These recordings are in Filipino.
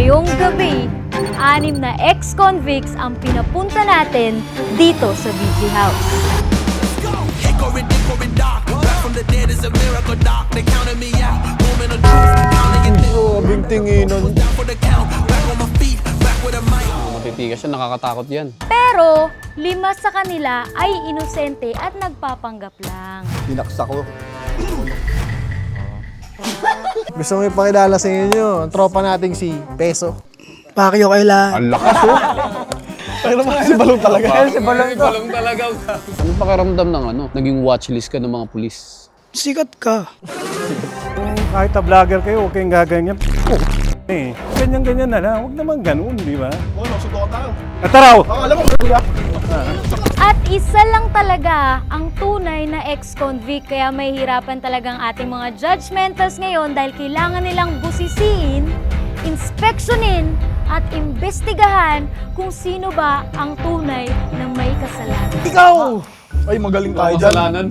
Ngayong gabi, 6 na ex-convicts ang pinapunta natin dito sa BG House. Grabing tinginan. Matitigas yan, nakakatakot yan. Pero 5 sa kanila ay inosente at nagpapanggap lang. Pinaksa ko. Gusto mo ipakilala sa inyo, ang tropa nating si Peso. Pakyo kailangan. Ang lakas oh! Ay naman si Balong talaga. Si Balong to. Balong talaga. Ano pakiramdam ng naging watchlist ka ng mga pulis? Sikat ka. Kahit na vlogger kayo, okay yung gaganyan. Ganyan-ganyan na lang. Huwag naman ganun, di ba? Oo, nasundo ka tayo. Ataraw! Alam mo, At isa lang talaga ang tunay na ex-convict kaya may hirapan talagang ating mga judgmentals ngayon dahil kailangan nilang busisiin, inspeksyonin at imbestigahan kung sino ba ang tunay na may kasalanan. ikaw! Ay, magaling tayo dyan. Kasalanan.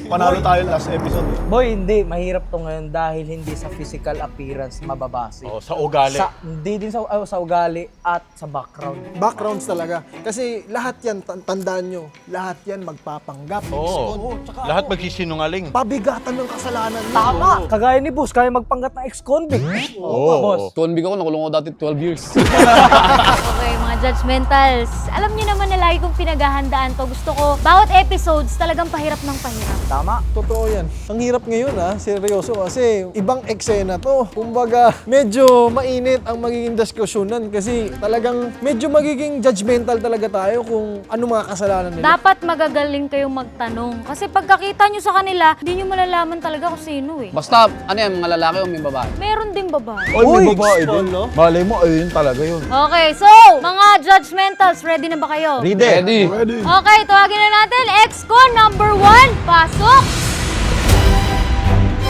Panalo tayo last episode. Boy, hindi. Mahirap to ngayon dahil hindi sa physical appearance mababase. Oh, sa ugali. Hindi din sa ugali at sa background. Backgrounds talaga. Kasi lahat yan, tandaan nyo, lahat yan magpapanggap. Oo. Lahat magsisinungaling. Pabigatan ng kasalanan mo. Tama! Kagaya ni Boss, kaya magpanggap ng ex-convict. Oo. Boss. Convict ako, nakulong ako dati 12 years. Okay, mga judgmentals, alam niyo naman na lagi kong pinaghahandaan to. Gusto ko, bawat episodes talagang pahirap ng pahirap. Tama. Totoo yan. Ang hirap ngayon seryoso kasi ibang eksena to. Kumbaga, medyo mainit ang magiging diskusyonan kasi talagang medyo magiging judgmental talaga tayo kung ano mga kasalanan nila. Dapat magagaling kayong magtanong. Kasi pagkakita nyo sa kanila, hindi nyo malalaman talaga kung sino eh. Basta, ano yan, mga lalaki o may babae? Meron din babae. Oy, may babae din. Malay mo, ayun talaga yun. Okay, so, mga judgmentals, ready na ba kayo? Ready. Okay, tawagin na natin. Ex-con number 1, pasok!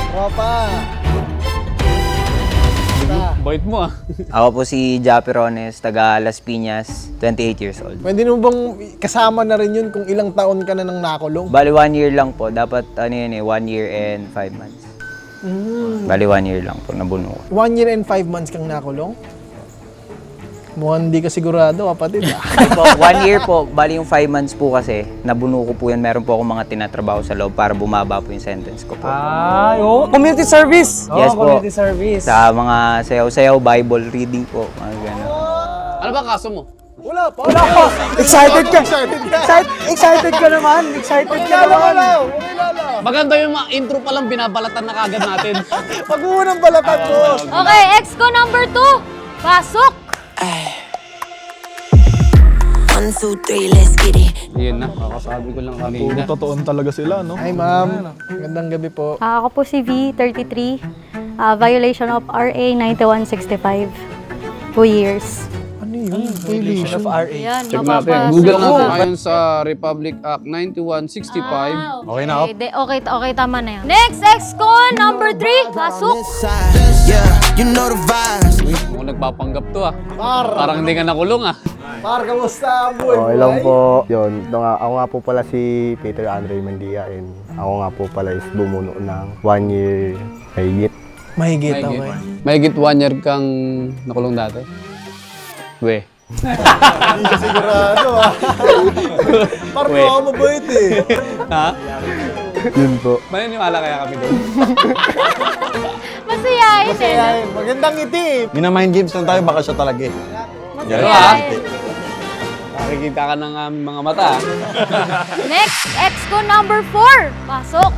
Tropa. Bait mo Ako po si Jappy Rones, taga Las Piñas, 28 years old. Pwede mo bang kasama na rin yun kung ilang taon ka na nang nakulong? Bali 1 year lang po, dapat 1 year and 5 months. Bali 1 year lang po, nabuno ko. 1 year and 5 months kang nakulong? Mukhang hindi ka sigurado, kapatid. Po, 1 year po, bali yung 5 months po kasi, nabuno ko po yan. Meron po akong mga tinatrabaho sa loob para bumaba po yung sentence ko po. Community service. Yes po. Community service. Sa mga sayaw-sayaw, Bible reading po, mga gano'n. Ano ba kaso mo? Wala pa. Wala pa. Excited ka. Excited ka naman. Excited ka naman. Maganda yung mga intro pa lang, binabalatan na kagad natin. Pag-uunang balatan mo. Okay, ex-con number 2, pasok! 1, 2, 3, let's get it. Yun na, kakasabi ko lang kanina. Totoon talaga sila, no? Hi, ma'am. Magandang gabi po. Ako po si V33, violation of RA 9165, 2 years. Ano yun? Violation Of RA. Ayan, Check natin. mapapasok. Google natin. Ayon sa Republic Act 9165. Okay na, Okay, tama na yan. Next, ex-con number 3, pasok! Yeah, you know the vibes. Kung nagpapanggap to Parang hindi ka nakulong Par, kamusta ang buhay? Okay lang po. Yun, ako nga po pala si Peter Andre Mendia and ako nga po pala is bumuno ng 1 year higit. Mahigit, okay. Mahigit 1 year kang nakulong dati? We. Hindi ka sigurado, Par, Wait. ako mabait eh. Ha? Yun po. Maniniwala kaya kami doon? Masayahin eh. Ayan, magandang ngiti. Minamind games lang tayo, baka siya talaga eh. Masayahin. Nakikita ka ng aming mga mata Next, ex-con number 4, pasok!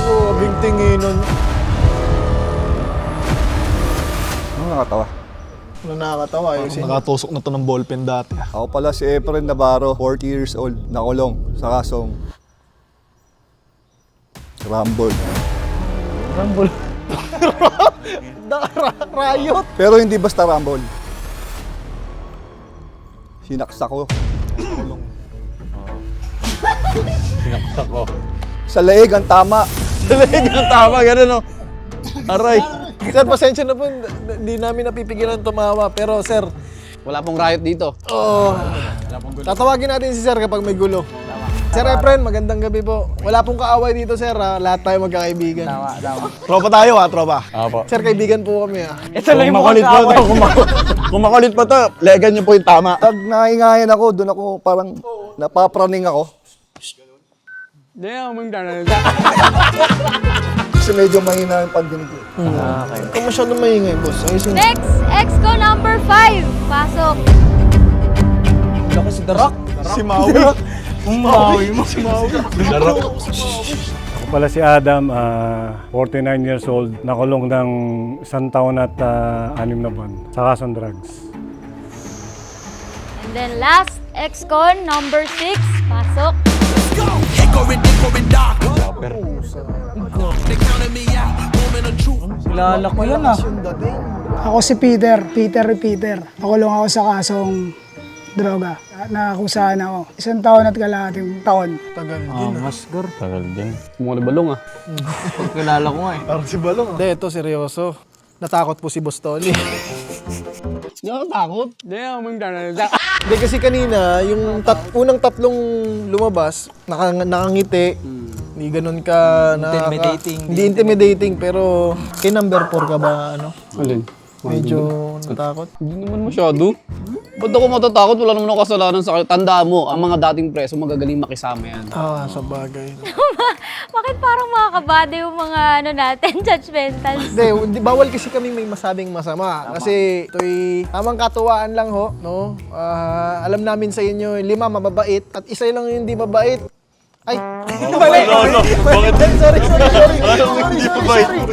Grabing tinginan. Ano nakatawa? Ano nakakatawa yun? Nakatusok na to ng ballpen dati. Ako pala si Efren Navarro, 40 years old, nakulong sa kasong Rumble. Riot. Pero hindi basta Rumble. Sinaksak ko. Sinaksak ko. Sa leeg ang tama. Talaga ang tama, gano'n no? Aray. Sir, pasensya na po, hindi namin napipigilan tumawa. Pero sir, Wala pong riot dito. tatawagin natin si sir kapag may gulo. Sir Efren, magandang gabi po. Wala pong kaaway dito, sir. Lahat tayo magkakaibigan. Tama. Tropa tayo, tropa. Apo. Sir, kaibigan po kami, Ito lang yung Kumakulit mukhang pa to. Kumakulit pa to. Legan niyo po yung tama. Pag naingayan ako, doon ako parang napapraning ako. Kasi medyo mahina yung pandinig ko. Kung masyadong maingay, boss. Ayusin. Next, Exco number 5. Pasok. Si Maui. Ako pala si Adam, 49 years old, nakulong ng 1 taon at 6 na buwan sa kasong drugs. And then last, Excon number 6. Pasok. Kilala ko yan ah. Ako si Peter. Nakulong ako sa kasong droga. Nakakusahan ako. 1 taon at kalahating taon. Tagal din. Masgur. Tagal din. Mga balong ah. Kilala ko nga eh. Parang si Balong. Hindi, ito seryoso. Natakot po si Boss Tony. Hindi ako takot. Hindi kasi kanina, yung unang tatlong lumabas, nakangiti. Hindi ganun ka Intimidating. Hindi intimidating, pero kay number 4 ka ba, ano? Alin? Medyo natakot. Hindi naman masyado. Ba't ako matatakot? Wala naman ako kasalanan sa akin. Tandaan mo, ang mga dating preso magagaling makisama yan. Sa bagay. Bakit parang mga kabado yung mga natin, judgmentals? Hindi, bawal kasi kami may masabing masama. Kasi ito'y tamang katuwaan lang ho, no? Alam namin sa inyo, 5 mababait at isa lang yung hindi mabait. Ay! Mali! Sorry.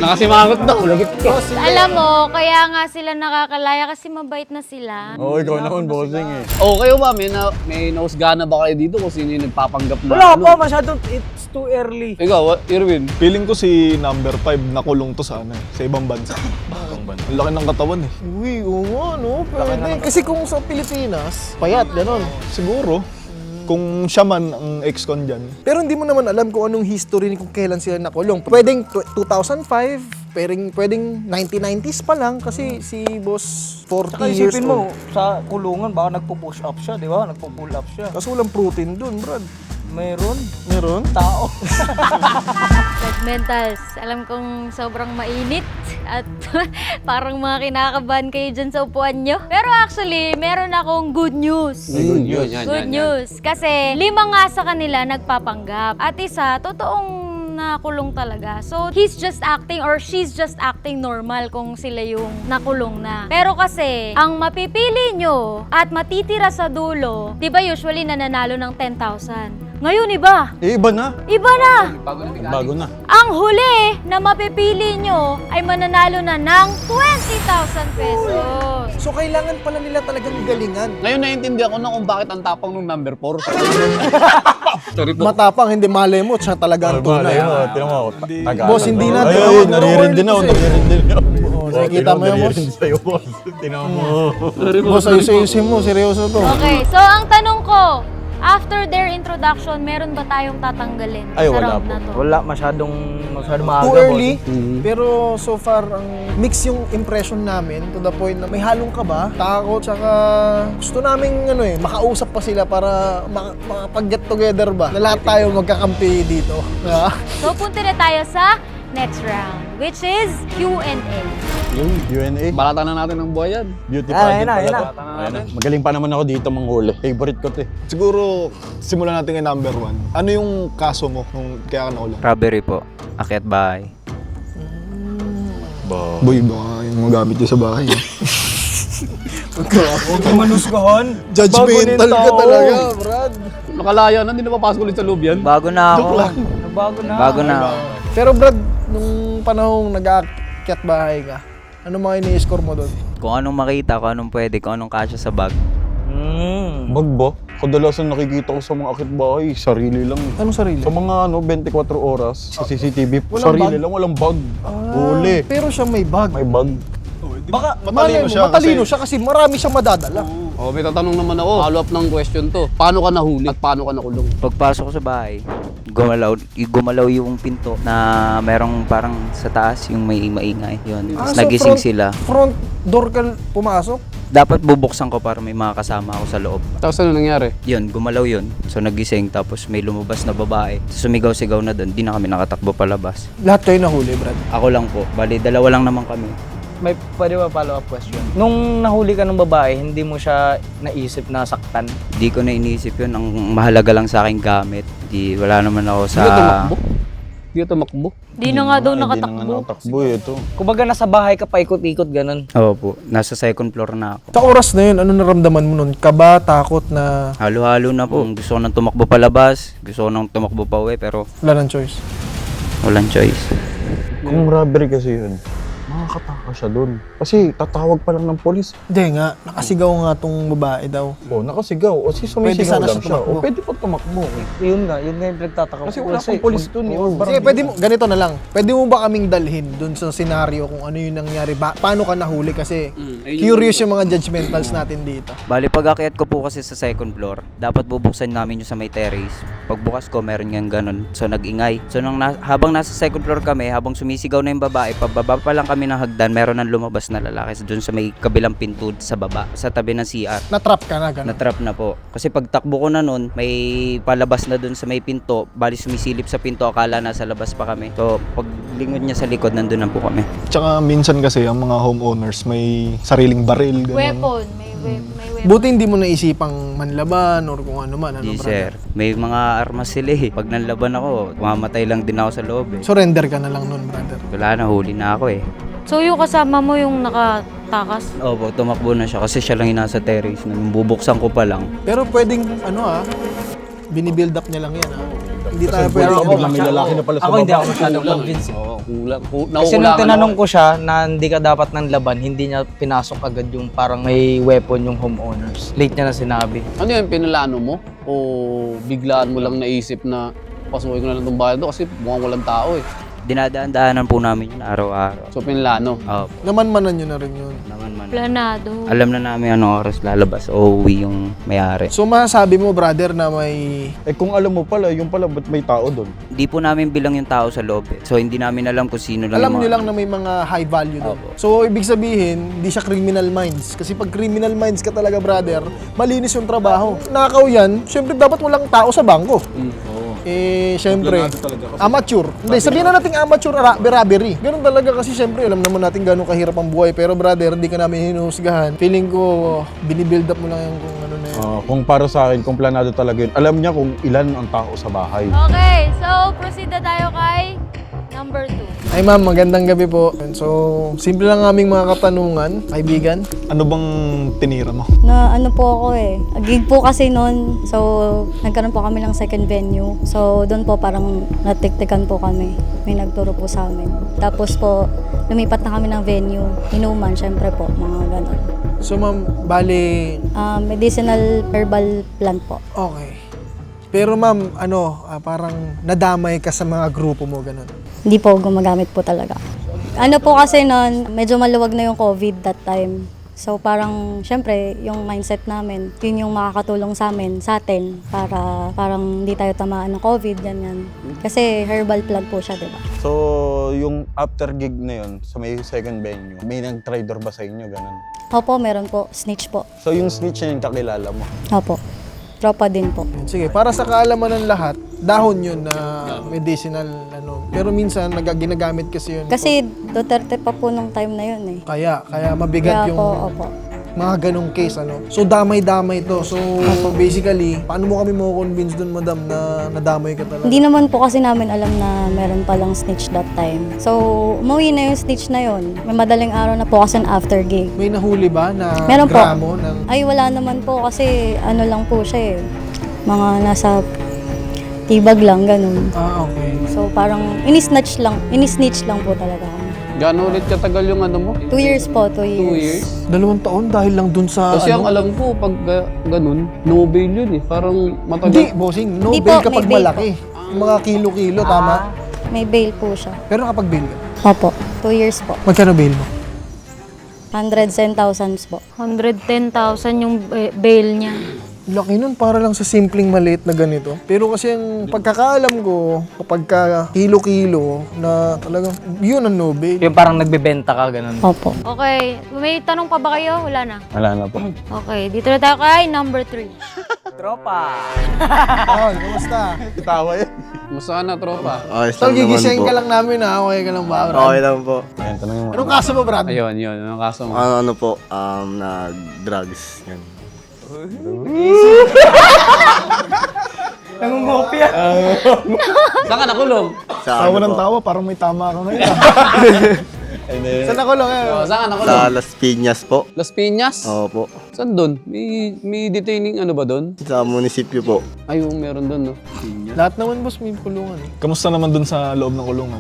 Nakasimangot na. Ulagit ka. Alam mo, kaya nga sila nakakalaya kasi mabait na sila. Oo, ikaw naman, bossing eh. Oh, kayo ba? May nausgana ba kayo dito kung sino yung nagpapanggap na? Wala pa, masyadong it's too early. Ikaw, Irwin. Feeling ko si number 5 nakulong to sa ibang bansa. Ang laki ng katawan eh. Uy, oo nga, no? Pwede. Kasi kung sa Pilipinas, payat, gano'n. Siguro, kung siya man ang ex-con dyan. Pero hindi mo naman alam kung anong history ni kung kailan sila nakulong. Pwedeng 2005, pwedeng 1990s pa lang kasi si boss 40 Saka years isipin old. mo, sa kulungan baka nagpo-push up siya, di ba? Nagpo-pull up siya. Kaso walang protein dun, Brad. Meron. Tao. Judgmentals, alam kong sobrang mainit at parang mga kinakabahan kayo dyan sa upuan nyo. Pero actually, meron akong good news. Good news. Good news. Kasi 5 nga sa kanila nagpapanggap. At isa, totoong nakulong talaga. So, he's just acting or she's just acting normal kung sila yung nakulong na. Pero kasi, ang mapipili nyo at matitira sa dulo, di ba usually nananalo ng 10,000? Ngayon, iba. Iba na. Iba na. Bago na. Ang huli na mapipili nyo ay mananalo na ng 20,000 pesos. So kailangan pala nila talagang galingan. Ngayon naiintindihan ko na kung bakit ang tapang ng number 4. Sorry po. Matapang, hindi malay mo, siya talaga ang tunay. Tinan mo ako. Boss, hindi natin. Ay, naririndi na ako. Nakikita mo yan, boss? Sa'yo, boss. Tinan mo. Boss, ayusin mo, seryoso to. Okay, so ang tanong ko, after their introduction, meron ba tayong tatanggalin Ay, sa wala round po. na to? Wala, masyadong maaga. Too early, Mm-hmm. pero so far, ang mix yung impression namin to the point na may halong kaba, takot, tsaka gusto namin makausap pa sila para makapag-get together ba, na lahat tayo magkakampi dito. So punta na tayo sa next round, which is Q&A. Yung UNA. Balatan na natin ng buhay yan. Beauty Ayan pageant na, pala to. Ayan na. Magaling pa naman ako dito manghuli. Favorite ko to eh. Siguro, simulan natin kay number 1. Ano yung kaso mo nung kaya ka nakulong? Robbery po. Akyat bahay. Boy, baka yung mga gamit niyo sa bahay. Huwag ka manusgahan. Judgmental ka talaga, Brad. Nakalaya na, hindi na papasok ulit sa loob yan. Bago na ako. Bago na ako. Pero Brad, nung panahong nag-aakyat bahay ka, ano mga ini-score mo doon? Kung anong makita, kung anong pwede, kung anong kasya sa bag. Bag ba? Kadalasan nakikita ko sa mga akit bahay, sarili lang. Anong sarili? Sa mga 24 oras sa CCTV, Walang sarili bag? lang, walang bag. Huli. Pero siya may bag. May bag. Baka Malay mo, matalino siya kasi marami siyang madadala. Oh, may tatanong naman ako. Follow up ng question to. Paano ka nahuli at paano ka nakulong? Pagpasok ko sa bahay, gumalaw yung pinto na merong parang sa taas yung may maingay. Yun. Tapos So nagising sila. Front door ka pumasok? Dapat bubuksan ko para may mga kasama ako sa loob. Tapos ano nangyari? Yun, gumalaw yun. So nagising, tapos may lumabas na babae. Sumigaw-sigaw na doon, di na kami nakatakbo palabas. Lahat kayo nahuli, Brad. Ako lang po, bali dalawa lang naman kami. May pwede ba follow-up question? Nung nahuli ka ng babae, hindi mo siya naisip na saktan? Di ko na iniisip yun, ang mahalaga lang sa akin gamit. Wala naman ako sa... Hindi ka tumakbo? Hindi ka tumakbo? Di na nga daw Hindi na nga nakatakbo. nakatakbo ito. Kumbaga nasa bahay ka pa ikot-ikot ganun. Oo po, nasa second floor na ako. Sa oras na yun, ano naramdaman mo nun? Kaba, takot na Halo-halo na po. Gusto ko nang tumakbo palabas, gusto ko nang tumakbo pa uwi, pero wala ng choice? walang choice. Kung robbery kasi yun, makakataka siya doon. Kasi tatawag pa lang ng polis. Hindi nga, nakasigaw nga tong babae daw. O, nakasigaw. O, Pwede sumisigaw sana lang siya siya. tumakbo. O, pwede pa tumakbo. Yun nga yung pinagtataka ko. Kasi wala pang polis doon. Sige, pwede mo, ganito na lang. Pwede mo ba kaming dalhin dun sa senaryo kung ano yung nangyari? Paano ka nahuli? Kasi curious yung mga judgmentals natin dito. Bali, pag-akyat ko po kasi sa second floor, dapat bubuksan namin yung sa may terrace. Pagbukas ko, meron nga ganun. So, nag-ingay. So, habang nasa second floor kami, habang sumisigaw na yung babae, pababa pa lang kami ng hagdan, meron nang lumabas na lalaki doon sa may kabilang pinto sa baba, sa tabi ng CR. Na-trap ka na, ganun. Natrap na po. Kasi pagtakbo ko na nun, may palabas na dun sa may pinto. Bali sumisilip sa pinto, akala nasa labas pa kami. So, paglingon niya sa likod, nandun na po kami. Tsaka minsan kasi ang mga homeowners may sariling baril. Ganun. Weapon. May weapon. Buti hindi mo naisipang manlaban or kung ano man. Ano, Di brother? sir, may mga armas sila eh. Pag nanlaban ako, mamatay lang din ako sa loob eh. Surrender ka na lang nun, brother. Wala na, huli na ako eh. So yung kasama mo yung nakatakas? Opo, tumakbo na siya kasi siya lang yung nasa terrace. Nung bubuksan ko pa lang. Pero pwedeng, binibuild up niya lang yan, Hindi tayo pwede. May lalaki na pala sa Ako hindi ako masyadong Kulang convinced. Oo, kulang. Kasi Nakukulangan nung tinanong ako. ko siya na hindi ka dapat ng laban, hindi niya pinasok agad yung parang may weapon yung homeowners. Late niya na sinabi. Ano yun, pinalano mo? O biglaan mo lang naisip na pasukin ko na lang itong bahay doon kasi mukhang walang tao eh. Dinadaan-daanan po namin yun araw-araw. So pinalano. Opo, Naman-manan nyo na rin yun. naman man. Planado. Alam na namin anong oras lalabas o uwi yung may-ari. So masasabi mo, brother, na may... Eh kung alam mo pala, yung pala ba't may tao doon? Hindi po namin bilang yung tao sa loob eh. So hindi namin alam kung sino lang Alam yung nyo mga... lang na may mga high value doon. Opo. So, ibig sabihin, hindi siya criminal minds. Kasi pag criminal minds ka talaga, brother, malinis yung trabaho. Nakaw yan, syempre dapat walang tao sa bangko. Syempre, amateur. Hindi, sabihin na natin amateur robbery. Ganun talaga kasi syempre, alam naman natin gano'ng kahirap ang buhay. Pero brother, hindi ka namin hinuhusgahan. Feeling ko, binibuild up mo lang yung kung ano na yun. Kung para sa akin, kung planado talaga yun, alam niya kung ilan ang tao sa bahay. Okay, so proceed na tayo kay number 2. Ay ma'am, magandang gabi po. So, simple lang aming mga katanungan, kaibigan. Ano bang tinira mo? Na ano po ako eh. Gig po kasi noon. So, nagkaroon po kami ng second venue. So, doon po parang natiktikan po kami. May nagturo po sa amin. Tapos po, lumipat na kami ng venue. Inuman, syempre po, mga ganon. So ma'am, bali, Medicinal herbal plant po. okay. Pero ma'am, parang nadamay ka sa mga grupo mo, ganun. Hindi po gumagamit po talaga. Ano po kasi noon, medyo maluwag na yung COVID that time. So parang, syempre, yung mindset namin, yun yung makakatulong sa amin, sa atin, para parang hindi tayo tamaan ng COVID, ganyan. Kasi herbal plant po siya, di ba? So, yung after gig na yun, sa may second venue, may nag-trader ba sa inyo, ganun? Opo, meron po. Snitch po. So, yung snitch na yung kakilala mo? Opo. Tropa din po. Sige, para sa kaalaman ng lahat, dahon yun na medicinal, Pero minsan, ginagamit kasi yun. Kasi Duterte pa po nung time na yun eh. Kaya mabigat Kaya yung po, opo. mga ganong case, So, damay-damay to. So, basically, paano mo kami mo-convince dun, madam, na nadamay ka talaga? Hindi naman po kasi namin alam na meron palang snitch that time. So, umuwi na yung snitch na yun. May madaling araw na po kasi after gig. May nahuli ba na Meron po. gramo ng... Ay, wala naman po kasi ano lang po siya eh. Mga nasa tibag lang, ganun. Okay. So, parang inisnitch lang po talaga kami. Gano'n ulit katagal yung ano mo? 2 years po, 2 years. 2 years? 2 taon dahil lang dun sa... Kasi ang alam ko, pag ganun, no bail yun eh. Parang matagal. Hindi, bossing. No Hindi bail po, kapag may bail malaki. Mga kilo-kilo, tama? May bail po siya. Pero kapag bail ka, Opo, 2 years po. magkano bail mo? 110,000 po. 110,000 yung bail niya. Laki nun para lang sa simpleng maliit na ganito. Pero kasi ang pagkakaalam ko, kapag ka kilo-kilo na talagang yun ang Nobel. Yung parang nagbebenta ka, ganun. Opo. Okay, may tanong pa ba kayo? Wala na. Wala na po. Okay, dito na tayo kay number 3. Tropa! Tol, kumusta? Itawa yun. Kumusta ka na, tropa? Ayos Tol, lang naman gigising po. ka lang namin ha. Okay ka lang ba, Brad? Okay lang po. Ayan, tanongin mo. Anong kaso mo, Brad? Ayun, yun. Anong kaso mo? Ano po, nag-drugs. Yan. Nangungopia! Saan ka nakulong? Sa Tawa ano ng po? tawa, parang may tama ka ngayon. Saan ako lang eh? Saan ka Sa nakulong? Las Piñas po. Las Piñas? Opo. Saan doon? May detaining ano ba doon? Sa munisipyo po. Ay, yung meron doon, no? Lahat naman, boss, may kulungan eh. Kamusta naman dun sa loob ng kulungan?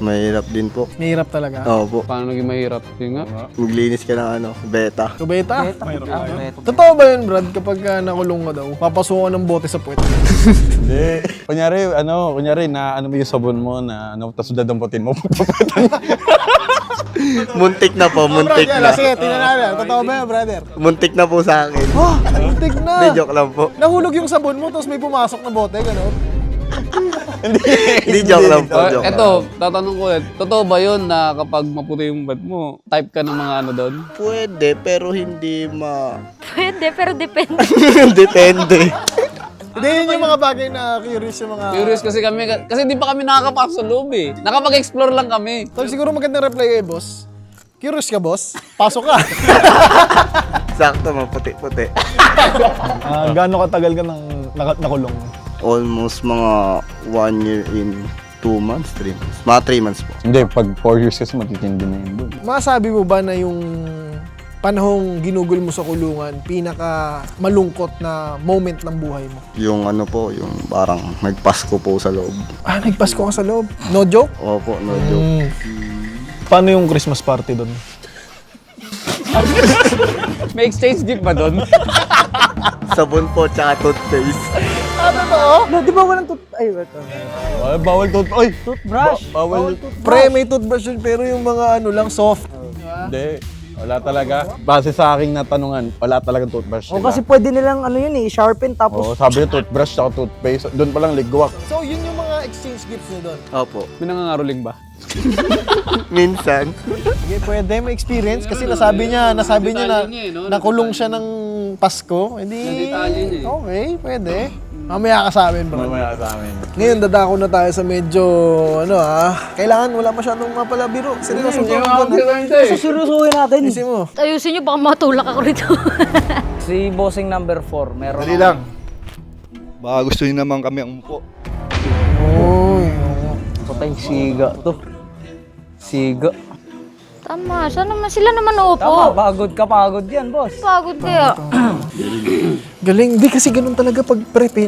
Mahirap din po. Mahirap talaga. Opo. Paano naging mahirap? Yun nga. Maglinis ka ng beta. Kubeta? Mahirap tayo. Totoo ba yun, Brad? Kapag nakulong ka daw, papasukan ng bote sa puwet. Hindi. Kunyari na ano mo yung sabon mo na tapos dadamputin mo. Muntik na po, muntik Brad, na. sige, tingnan natin. Totoo ba yun, brother? Muntik na po sa akin. Oh, muntik na. Hindi, joke lang po. Nahulog yung sabon mo, tapos may pumasok na bote, gano'n. Hindi, joke lang po. Joke lang. Eto, tatanong ko ulit. Totoo ba yun na kapag maputi yung bat mo, type ka ng mga ano doon? Pwede, pero hindi Pwede, pero depende. Depende. Hindi, yun yung mga bagay na curious yung mga... Curious kasi kami, kasi di pa kami nakakapasok sa loob eh. Nakapag-explore lang kami. Tol, siguro magandang reply kay boss. Curious ka, boss? Pasok ka. Sakto, maputi-puti. Gaano katagal ka nakulong? Almost mga 1 year in 2 months, 3 months. Mga 3 months po. Hindi, pag 4 years kasi matitindi na yun doon. Masabi mo ba na yung panahong ginugol mo sa kulungan, pinaka malungkot na moment ng buhay mo? Yung ano po, yung parang nagpasko po sa loob. Ah, nagpasko ka sa loob. No joke? Opo, no joke. Paano yung Christmas party doon? May exchange gift ba doon? Sabon po, tsaka toothpaste. Di ba walang Bawal toothbrush. toothbrush? Bawal. Pre, may toothbrush yun, pero yung mga ano lang, soft. Hindi. Wala talaga. Base sa aking natanungan, wala talagang toothbrush. O kasi pwede nilang ano yun sharpen tapos... Oo, sabi niya toothbrush at toothpaste. Doon pa lang ligwak. So, yun yung mga exchange gifts nyo doon. Opo. May nangangaroling ba? Minsan. Sige, pwede may experience kasi nasabi niya na Detalye niya, no? nakulong siya ng Pasko. Hindi. Detalye niya, eh. Okay, pwede. Mamaya ka sa amin, bro. Mamaya sa amin. Ngayon, dadako na tayo sa medyo, kailangan wala masyadong mapalabiro. Seryoso ko. Susurusuhin natin. Isip mo. Ayusin nyo, baka matulak ako rito. Si bossing number 4, meron Dali lang. Baka gusto niyo naman kami ang umpo. Uy. Patay siga to. Siga. Tama, sila naman uupo. Tama, pagod yan, boss. Pagod kaya. Galing. Di kasi ganun talaga pag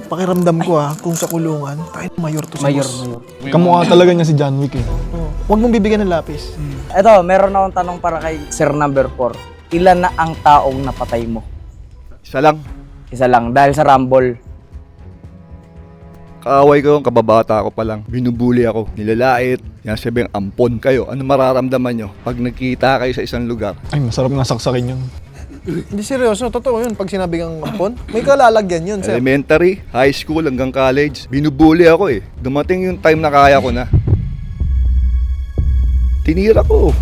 pakiramdam ko kung sa kulungan, tayo mayor to si boss. Kamukha talaga niya si John Wick eh. Huwag mong bibigyan ng lapis. Eto, meron akong tanong para kay Sir number 4. Ilan na ang taong napatay mo? Isa lang. Isa lang, dahil sa Rumble. Kaaway ko yung kababata ko pa lang. Binubuli ako, nilalait, sinasabing ampon kayo. Ano mararamdaman nyo pag nagkita kayo sa isang lugar? Ay, masarap nga saksakin yun. Hindi seryoso, totoo yun. Pag sinabi kang ampon, may kalalagyan yun, sir. Elementary, high school, hanggang college. Binubuli ako eh. Dumating yung time na kaya ko na. Tinira ko.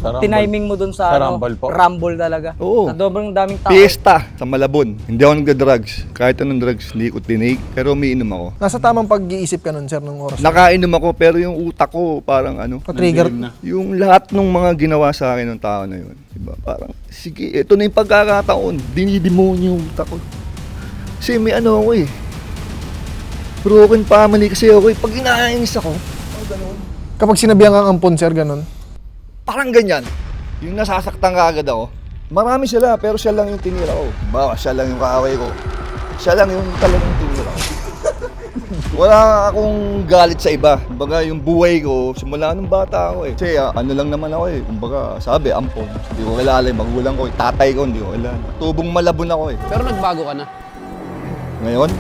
Tiniming mo dun sa Rumble po? Rumble talaga. Oo. Sa sobrang daming tao. Fiesta sa Malabon. Hindi ako nagda-drugs. Kahit anong drugs, hindi ko tinake. Pero umiinom ako. Nasa tamang pag-iisip ka nun, sir, ng oras. Nakainom ako pero yung utak ko parang ano. Pa-trigger. Yung lahat ng mga ginawa sa akin ng tao na yun. Diba? Parang, sige, ito na yung pagkakataon. Dinidemonyo yung utak ko. Kasi may ano ako eh. Broken family kasi ako eh. Pag inaanis ako, Kapag sinabihan kang ampon, sir, ganun. parang ganyan. Yung nasasaktan ka agad ako. Marami sila, pero siya lang yung tinira ko. Baka siya lang yung kaaway ko. Siya lang yung talagang tinira ko. Wala akong galit sa iba. Kumbaga yung buhay ko, simula nung bata ako eh. Kasi ano lang naman ako eh. Kumbaga sabi, ampon. Hindi ko kilala yung magulang ko. Tatay ko, hindi ko kilala. Tubong Malabon ako eh. Pero nagbago ka na. Ngayon,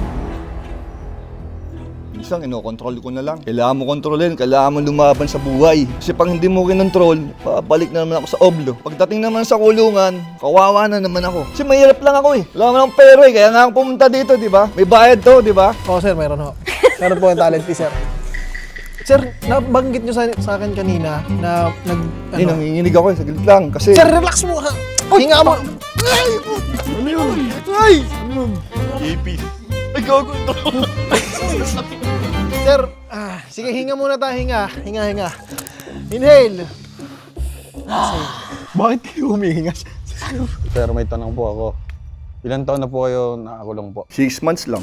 Minsan, inokontrol ko na lang. Kailangan mo kontrolin, kailangan mo lumaban sa buhay. Kasi pag hindi mo kinontrol, babalik na naman ako sa oblo. Pagdating naman sa kulungan, kawawa na naman ako. Kasi mahirap lang ako eh. Wala naman akong pera eh, kaya nga ako pumunta dito, di ba? May bayad to, di ba? Oo, sir, meron ho. Meron po yung talent fee, sir. Sir, nabanggit nyo sa akin kanina na Hindi, nanginginig ako eh, saglit lang. Kasi... Sir, relax mo ha. Hinga mo. Ay! Ano yun? Ay! Ano yun? Ipis. Ay, gago ito. Sir, sige, hinga muna tayo, hinga. Hinga. Inhale. Bakit kayo humihinga? Sir, may tanong po ako. Ilan taon na po kayo nakakulong po? 6 months lang.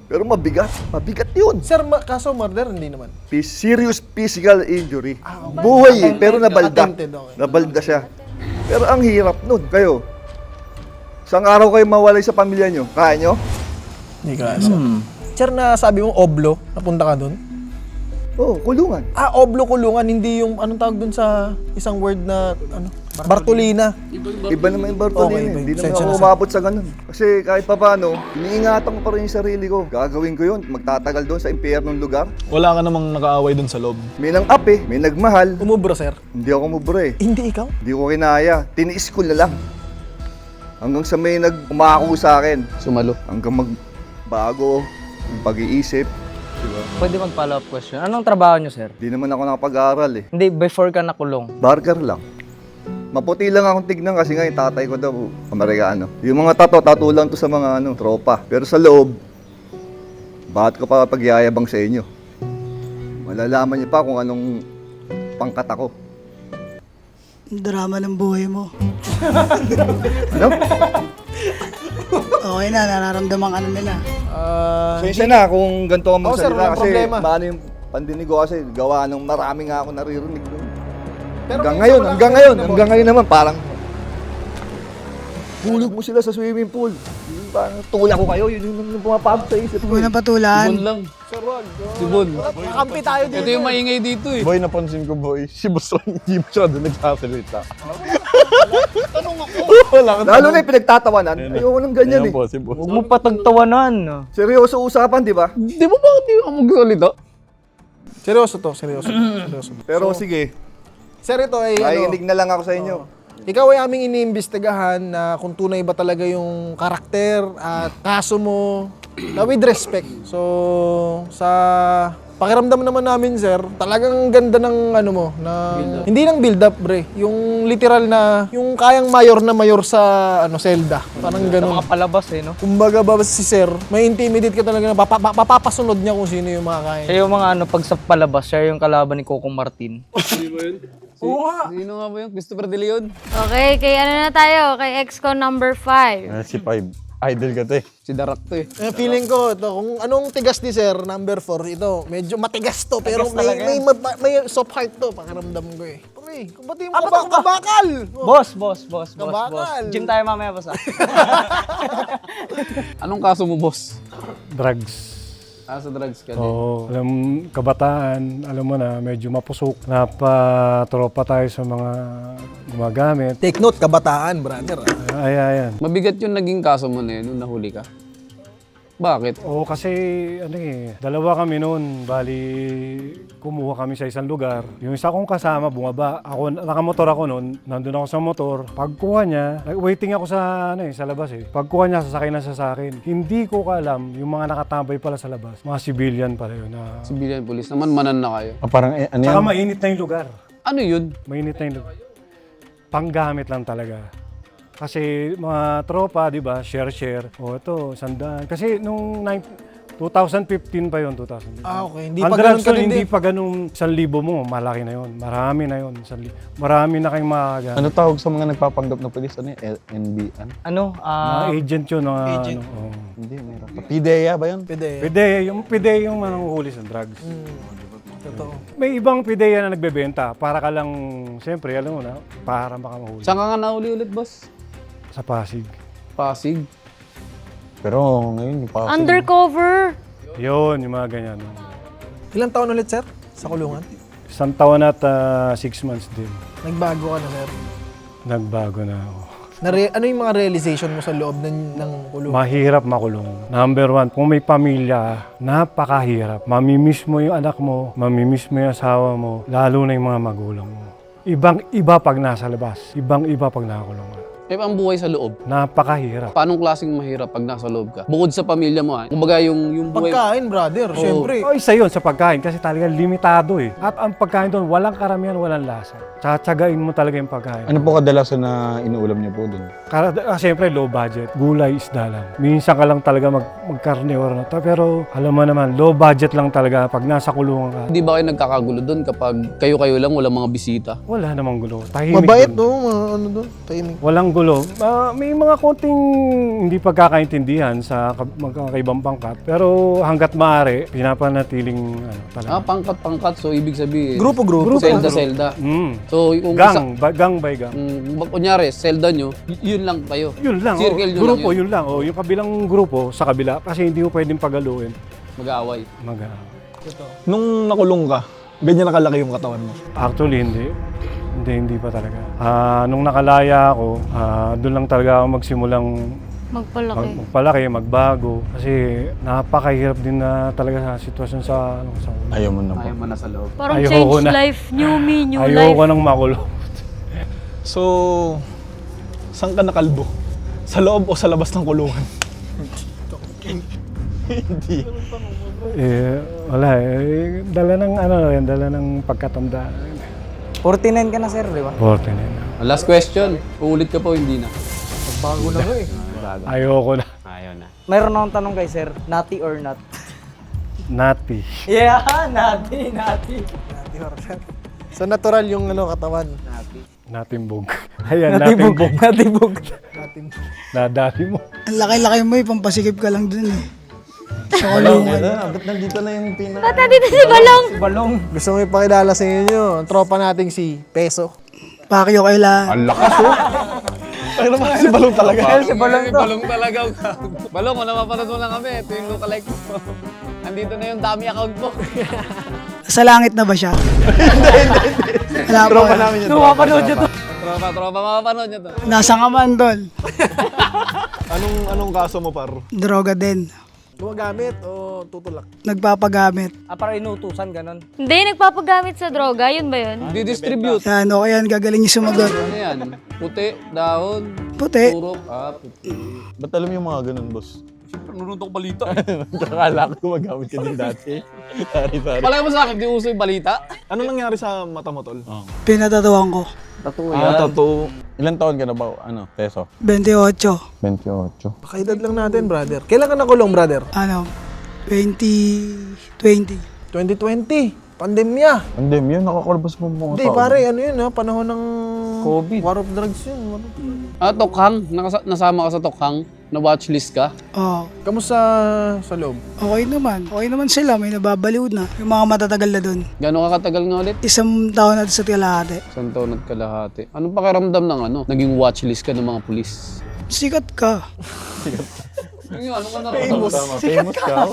Pero mabigat. Mabigat yun. Sir, kaso murder, hindi naman. Serious physical injury. Buhay eh, pero nabalda. Attempted, okay. Nabalda siya. Pero ang hirap nun. Kayo, isang araw kayo mawalay sa pamilya nyo. Kaya nyo? Hindi ka, sir. Sir, sabi mo oblo, napunta ka dun? Oo, kulungan. Oblo kulungan, hindi yung anong tawag dun sa isang word na Bartolina. Iba naman yung Bartolina. Okay, Hindi sensya naman ako na, sir. umabot sa ganun. Kasi kahit pa paano, iniingatan ko pa rin yung sarili ko. Gagawin ko yun. Magtatagal doon sa impyernong lugar. Wala ka namang nakaaway dun sa loob. May nang-up may nagmahal. Umubro, sir. Hindi ako umubra eh. Hindi ikaw? Hindi ko kinaya. Tiniis ko na lang. Hanggang sa may umako sa akin. Sumalo. Hanggang magbago, yung pag-iisip. Diba? Pwede mag-follow up question. Anong trabaho nyo, sir? Di naman ako nakapag-aaral eh. Hindi, before ka nakulong. Barker lang. Maputi lang akong tignan kasi nga yung tatay ko daw, Amerikano. Yung mga tato lang to sa mga tropa. Pero sa loob, bakit ko pa pagyayabang sa inyo? Malalaman niyo pa kung anong pangkat ako. Drama ng buhay mo. Ano? Okay na, nararamdaman ka na nila. Sensya na kung ganito ang Oh, sir, magsalita walang kasi problema. maano yung pandinig ko kasi gawa ng marami nga ako naririnig. Pero Hanggang minsan ngayon naman parang hulog mo sila sa swimming pool. Yung parang tulak ko kayo, yun yung pumapasok sa isip ko. Huwag na patulan. Sibon lang. Sir, wag. Sibon. Kakampi tayo dito. Ito yung maingay dito eh. Boy, napansin ko boy, si Boss Ron hindi masyado nagsasalita. Lalo na yung pinagtatawanan, ayoko ng ganyan Ayan eh. po, si Boss. Huwag mo patagtawanan. Seryoso usapan, di ba? Di ba bakit di ka magsalita? Seryoso to, seryoso. Pero sige, Sir, ito ay makikinig na lang ako sa inyo. ikaw ay aming iniimbestigahan na kung tunay ba talaga yung karakter at kaso mo na with respect. So, sa pakiramdam naman namin, sir, talagang ganda ng ano mo, na hindi lang build up, bre. Yung literal na, yung kayang mayor na mayor sa Zelda. Parang ganun. Makapalabas eh, no? Kumbaga ba si sir, may intimidate ka talaga na papapasunod niya kung sino yung makakaya. Siya yung mga pag sa palabas, siya yung kalaban ni Coco Martin. Oo nga. Sino nga ba yun? Christopher De Leon? Okay, kay ano na tayo? Kay ex-con number 5. Si 5. Idol ka to eh. Si Darak to eh. Feeling ko, ito, kung anong tigas ni sir, number 4, ito, medyo matigas to, pero may soft heart to, pakiramdam ko eh. Pre, kung ba't yung kabakal? Boss. Kabakal. Gym tayo mamaya, boss. Anong kaso mo, boss? Drugs. Sa drugs ka din. Oo. Kabataan, alam mo na, medyo mapusok. Napatropa tayo sa mga gumagamit. Take note, kabataan, brother. Ayan. Mabigat yung naging kaso mo na yun nung nahuli ka. Bakit? Oo, kasi dalawa kami noon. Bali, kumuha kami sa isang lugar. Yung isa kong kasama, bumaba. Nakamotor ako noon. Nandun ako sa motor. Pagkuha niya, waiting ako sa labas eh. Pagkuha niya, sasakay na siya sa akin. Hindi ko alam, yung mga nakatambay pala sa labas. Mga civilian pala yun. Civilian police naman, manan na kayo. Parang ano Saka yan? mainit na yung lugar. Ano yun? Mainit na yung lugar. Panggamit lang talaga. Kasi mga tropa, di ba, share. O ito, sandaan. Kasi nung 2015 pa yun, 2015. Okay. Hindi Ang pa drugs ganun ka nun, din. hindi pa ganun 1,000 mo, malaki na yun. Marami na yun. 1,000. Marami na kayong mga Ano tawag sa mga nagpapanggap na polis? Ano yun? NBN? mga agent yun. Agent. Hindi, meron pa. PIDEA ba yun? Pide yung mananguhuli sa drugs. Totoo. May ibang pideya na nagbebenta para ka lang, siyempre, alam mo na, para makamahuli. Saan ka nga nahuli ulit, boss? Sa Pasig. Pasig. Pero ngayon, yung Pasig. Undercover! Yun, yung mga ganyan. Ilang taon ulit, sir, sa kulungan? 1 taon at 6 months din. Nagbago ka na, sir. Nagbago na ako. Ano yung mga realization mo sa loob ng kulungan? Mahirap makulong. Number one, kung may pamilya, napakahirap. Mamimiss mo yung anak mo, mamimiss mo yung asawa mo, lalo na yung mga magulang mo. Ibang-iba pag nasa labas, ibang-iba pag nakakulungan. Ang buhay sa loob. Napakahirap. Paanong klaseng mahirap pag nasa loob ka? Bukod sa pamilya mo, kumbaga yung buhay... Pagkain, brother, Oo. syempre. O isa yun sa pagkain kasi talagang limitado eh. At ang pagkain doon, walang karamihan, walang lasa. Tsatsagain mo talaga yung pagkain. Ano po kadalasan na inuulam niyo po dun? Siyempre low budget, gulay, isda lang. Minsan ka lang talaga magkarne or na to. Pero alam mo naman, low budget lang talaga pag nasa kulungan ka. Hindi ba kayo nagkakagulo doon kapag kayo-kayo lang, walang mga bisita? Wala namang gulo. Tahimik Mabait, dun. no? Ano doon? Tahimik. Walang gulo. May mga konting hindi pagkakaintindihan sa magkakaibang pangkat. Pero hanggat maaari, pinapanatiling talaga. Pangkat-pangkat. So, ibig sabihin... Grupo. Selda-selda. So, yung Gang by gang. Kunyari, selda nyo, yun lang kayo. Yun lang. Circle nyo Grupo, lang yun lang. Yung kabilang grupo sa kabila. Kasi hindi mo pwedeng pagaluin. Mag-aaway. Nung nakulong ka, ganyan nakalaki yung katawan mo? Actually, hindi pa talaga. Nung nakalaya ako, doon lang talaga ako magsimulang magpalaki, magbago. Kasi napakahirap din na talaga sa sitwasyon sa Ayaw mo na po. Ayaw mo na sa loob. Parang change life, new me, new life. Ayoko nang makulong. So, saan ka nakalbo? Sa loob o sa labas ng kulungan? Hindi. Wala eh. Dala ng pagkatanda. 49 ka na, sir, di ba? 49. Last question. Uulit ka po, hindi na. Bago na eh. Ayoko na. Ayaw na. Mayroon akong tanong kay sir, nati or not? Nati. Yeah, nati. So natural yung katawan. Natimbog. Ayan, natimbog. Nadali mo. Ang laki-laki mo pampasikip ka lang dun sa kulungan. Ba't nandito na yung Ba't nandito si Balong? Gusto mo ipakilala sa inyo, ang tropa nating si Peso. Pakyo kaila. Ang lakas Ay naman si Balong talaga. Balong talaga. Balong, kung napapanood mo lang kami, ito yung lookalike mo. Nandito na yung dami account mo. Sa langit na ba siya? Wala po. Tropa namin yun. Mapapanood nyo to. Tropa, mapapanood nyo to. Nasa kaman doon. Anong kaso mo, par? Droga din. Gumagamit o tutulak? Nagpapagamit. Para inutusan, ganon. Hindi, nagpapagamit sa droga. Yun ba yun? Di-distribute. Yan, okay yan. Gagaling niyo sumagot. Ano yan? Puti, dahon, Puti. turok, puti. Ba't alam yung mga ganun, boss? Siyempre, nunod ako balita. Akala ko gumagamit ka din dati. Sorry. Palagi mo sa akin, di uso yung balita. Ano nangyari sa mata mo, tol? Pinatatuan ko. Tattoo. Ilan taon ka na ba? Peso? 28. 28. Pakaedad lang natin, brother. Kailan ka nakulong, brother? 2020. 2020. Pandemya. Pandemya, nakakalabas mo mga Hindi, pare, panahon ng COVID. War of drugs yun. Tokhang. Nasama ka sa Tokhang? Na watchlist ka? Oo. Kamusta sa loob? Okay naman. Okay naman sila. May nababaliw na. Yung mga matatagal na doon. Gano'n ka katagal nga ulit? 1 taon na sa kalahati. 1 taon at kalahati. Anong pakiramdam ng naging watchlist ka ng mga pulis? Sikat ka. Ano ka na? Famous ka.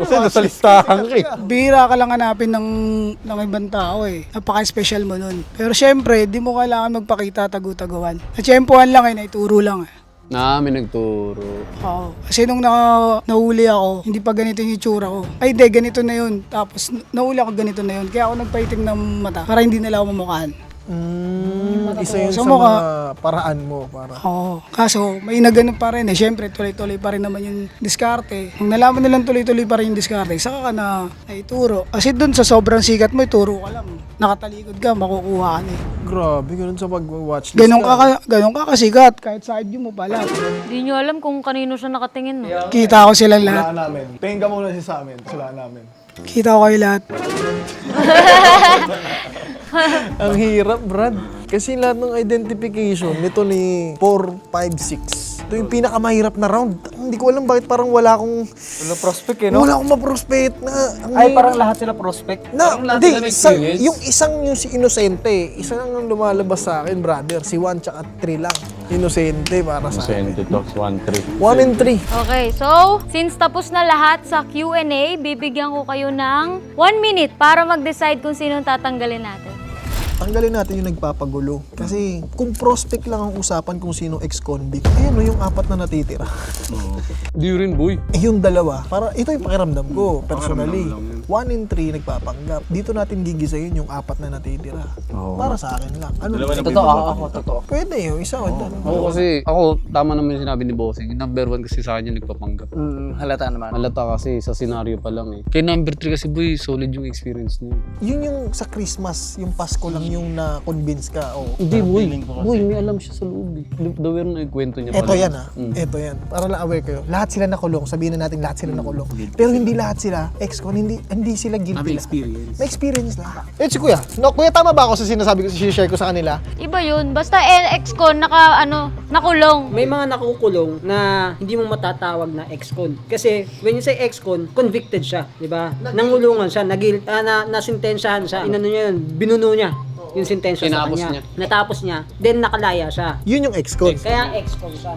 Kasi nasa listahan ka eh. Bihira ka lang hanapin ng ibang tao eh. Napaka-special mo nun. Pero syempre, di mo kailangan magpakita tagu-taguan. Natsyempohan lang naituro lang eh. May nagturo. Oo. Kasi nung nahuli ako, hindi pa ganito yung itsura ko. Ay, di, ganito na yun. Tapos, nahuli ako ganito na yun. Kaya ako nagpaitim ng mata para hindi nila ako mamukhaan. Isa yun Sa sa mukha. mga paraan mo. Oo. Kaso, may nagano pa rin eh. Siyempre, tuloy-tuloy pa rin naman yung diskarte. Kung nalaman nilang tuloy-tuloy pa rin yung diskarte, saka ka na ituro. Kasi dun sa sobrang sikat mo, ituro ka lang. Nakatalikod ka, makukuha ka na eh. Grabe, ganun sa pag-watch list Ganon ka kasikat, kahit side view mo pa lang. Hindi nyo alam kung kanino siya nakatingin, no? Kita ko sila lahat. Wala namin. Tingin ka muna sa amin. Wala namin. Kita ko kayo lahat. Ang hirap, Brad. Kasi lahat ng identification nito ni 4, 5, 6. Ito yung pinakamahirap na round. Hindi ko alam bakit parang wala akong... Wala prospect no? Wala akong ma-prospect na... Parang lahat sila prospect? Hindi, yung si Inosente. Isa lang ang lumalabas sa akin, brother. Si 1 tsaka 3 lang. Inosente para sa akin. Inosente talks 1-3. 1 and 3. Okay, so, since tapos na lahat sa Q&A, bibigyan ko kayo ng 1 minute para mag-decide kung sino tatanggalin natin. tanggalin natin yung nagpapagulo. Kasi kung prospect lang ang usapan kung sino ex-convict, no, yung 4 na natitira. Di rin, boy. Yung 2, para ito yung pakiramdam ko, personally. 1 in 3 nagpapanggap. Dito natin gigisayin yung 4 na natitira. Para sa akin lang. Ano? Totoo. Pwede yung isa. Ako kasi, tama naman yung sinabi ni Bossing. Number 1 kasi sa akin yung nagpapanggap. Halata naman. Halata kasi sa senaryo pa lang eh. Kay number 3 kasi, boy, solid yung experience niya. Yun yung sa Christmas, yung Pasko lang yung na-convince ka. Hindi, boy. Boy, may alam siya sa loob eh. Dawir na yung kwento niya. Ito yan Ito yan. Para lang aware kayo. Lahat sila nakulong. Sabihin na natin lahat sila nakulong. Pero hindi lahat sila ex-con. Hindi sila guilty. May experience. May experience lang. Si Kuya. No, Kuya, tama ba ako sa sinasabi ko, share ko sa kanila? Iba yun. Basta ex-con, nakulong. May mga nakukulong na hindi mo matatawag na ex-con. Kasi when you say ex-con, convicted siya, di ba? Nangulungan siya, nasintensyahan siya. Inano niya yun, binuno niya yung sentensya sa kanya. Natapos niya, then nakalaya siya. Yun yung ex-con. Kaya ex-con siya.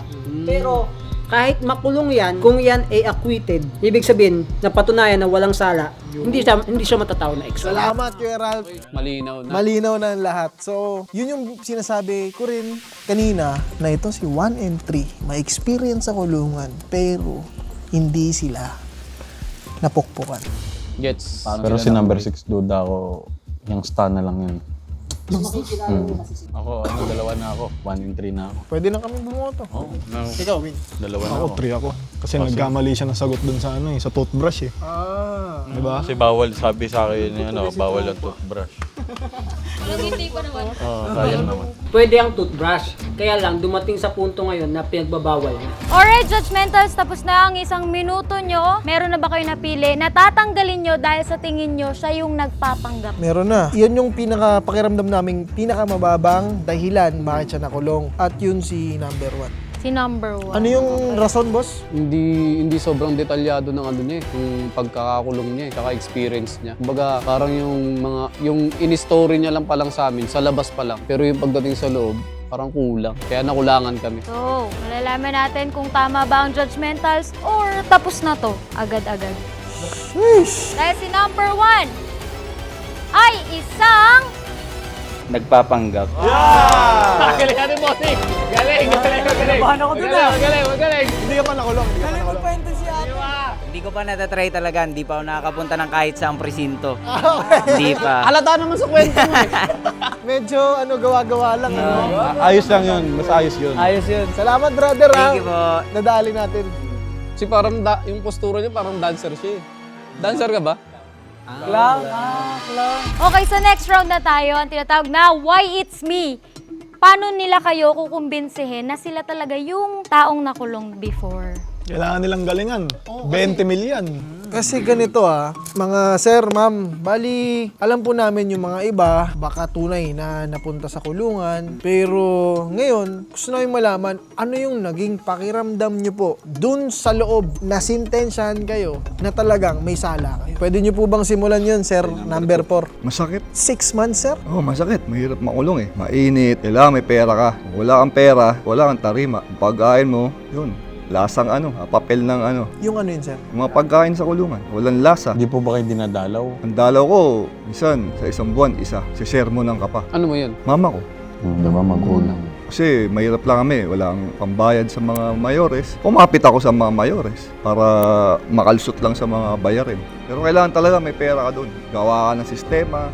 Pero kahit makulong yan, kung yan ay acquitted, ibig sabihin, napatunayan na walang sala, hindi siya matatawag na ex-con. Salamat, Kuya Ralph. Malinaw na ang lahat. So, yun yung sinasabi ko rin kanina na ito si 1 and 3. May experience sa kulungan, pero hindi sila napukpukan. Gets. Pero si number 6 duda ako, yung star na lang yun. Ako, 2 na ako. 1 in 3 na ako. Pwede na kami bumoto. Ikaw, Win. 2 na Ako, ako. 3 ako. Kasi nagkamali siya ng sagot dun sa sa toothbrush eh. Diba? Kasi bawal, sabi sa akin, bawal ang toothbrush. Hindi ko naman. Sayang naman. Pwede ang toothbrush. Kaya lang, dumating sa punto ngayon na pinagbabawal na. Alright, judgmentals, tapos na ang 1 minuto nyo. Meron na ba kayo napili? Natatanggalin nyo dahil sa tingin nyo siya yung nagpapanggap. Meron na. Yan yung pinaka-pakiramdam naming pinakamababang dahilan bakit siya nakulong. At yun si number 1. Si number 1. Ano yung rason, boss? Hindi sobrang detalyado ng niya eh, yung pagkakakulong niya eh, saka experience niya. Kumbaga, parang yung in-story niya lang palang sa amin, sa labas pa lang. Pero yung pagdating sa loob, parang kulang. Kaya nakulangan kami. So, malalaman natin kung tama ba ang judgmentals or tapos na to agad-agad. Dahil si number 1 ay isang Nagpapanggap. Galing natin, Bossing! Galing! Nabahan ako dun Magaling! Hindi ka pa nakulong. Hindi ko pa natatry talaga, hindi pa ako nakakapunta ng kahit saang presinto. Hindi pa. Halata naman sa kwento mo eh. Medyo gawa-gawa lang. Ayos lang yun. Mas ayos yun. Ayos yun. Salamat, brother. Thank you po. Nadali natin. Si parang yung postura niya parang dancer siya eh. Dancer ka ba? Clown. Okay, so next round na tayo. Ang tinatawag na Why It's Me. Paano nila kayo kukumbinsihin na sila talaga yung taong nakulong before? Kailangan nilang galingan. 20 million. Kasi ganito mga sir, ma'am, bali alam po namin yung mga iba baka tunay na napunta sa kulungan, pero ngayon gusto namin malaman ano yung naging pakiramdam nyo po dun sa loob na sintensyahan kayo na talagang may sala kayo. Pwede nyo po bang simulan yun, sir? Number 4. Masakit. 6 months, sir? Oo, masakit. Mahirap makulong eh. Mainit. Kailangan may pera ka. Kung wala kang pera, wala kang tarima. Ang pagkain mo, yun. Lasang papel ng Yung yun, sir? Mga pagkain sa kulungan. Walang lasa. Hindi po ba kayo dinadalaw? Ang dalaw ko, minsan, sa isang buwan, isa. Si sermon ng kapa. Ano mo yun? Mama ko. Diba magulang? Kasi mahirap lang kami, walang pambayad sa mga mayores. Kumapit ako sa mga mayores para makalusot lang sa mga bayarin. Pero kailangan talaga may pera ka doon. Gawa ka ng sistema,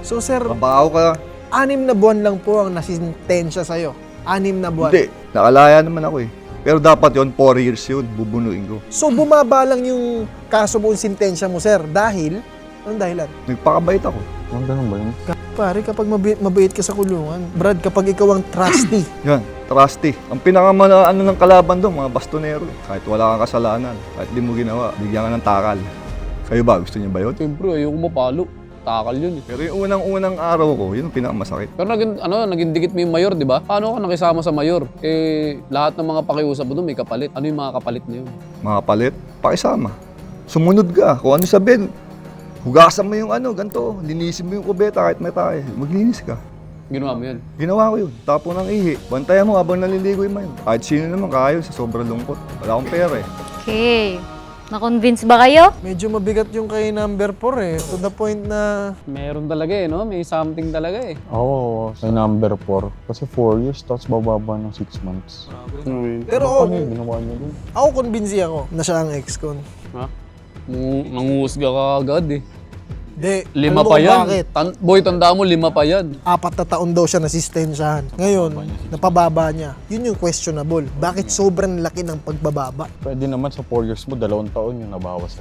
So, sir, trabaho ka. 6 na buwan lang po ang nasintensya sa'yo. 6 na buwan. Hindi, nakalaya naman ako eh. Pero dapat yon 4 years yun, bubunuin ko. So, bumaba lang yung kaso mo, sintensya mo, sir, dahil? Anong dahilan? Nagpakabait ako. Ganun ba yun? Pare, kapag mabait ka sa kulungan, Brad, kapag ikaw ang trusty, Yan, trusty. Ang pinakamana ng kalaban doon, mga bastonero. Kahit wala kang kasalanan, kahit di mo ginawa, bigyan ka ng takal. Kayo ba, gusto niyo ba yun? Siyempre, ayoko mapalo. Takal yun eh. Pero yung unang araw ko, yun ang pinakamasakit. Pero naging dikit mo yung mayor, di ba? Paano ka nakisama sa mayor? Eh, lahat ng mga pakiusap mo doon may kapalit. Ano yung mga kapalit na yun? Mga palit, pakisama. Sumunod ka, kung ano sabihin. Hugasan mo yung ganito, linisin mo yung kubeta kahit may tayo. Maglinis ka. Ginawa mo yun? Ginawa ko yun. Tapo ng ihi. Bantayan mo habang naliligo yung mayon. Kahit sino naman kaya sa sobrang lungkot. Wala akong pera eh. Okay. Na-convince ba kayo? Medyo mabigat yung kay number 4 eh. To the point na Meron talaga eh, no? May something talaga eh. Oo, sa number 4. Kasi 4 years, tapos bababa ng 6 months. Pero Ano yung ginawa niya doon? ako convince ako na siya ang ex-con. Ha? Nanguhusga ka agad eh. Di, 5 alam mo pa kung yan. bakit? Boy, tanda mo, 5 pa yan. 4 na taon daw siya nasistensyahan. Ngayon, napababa niya. Yun yung questionable. Bakit sobrang laki ng pagbababa? Pwede naman sa 4 years mo, 2 taon yung nabawas.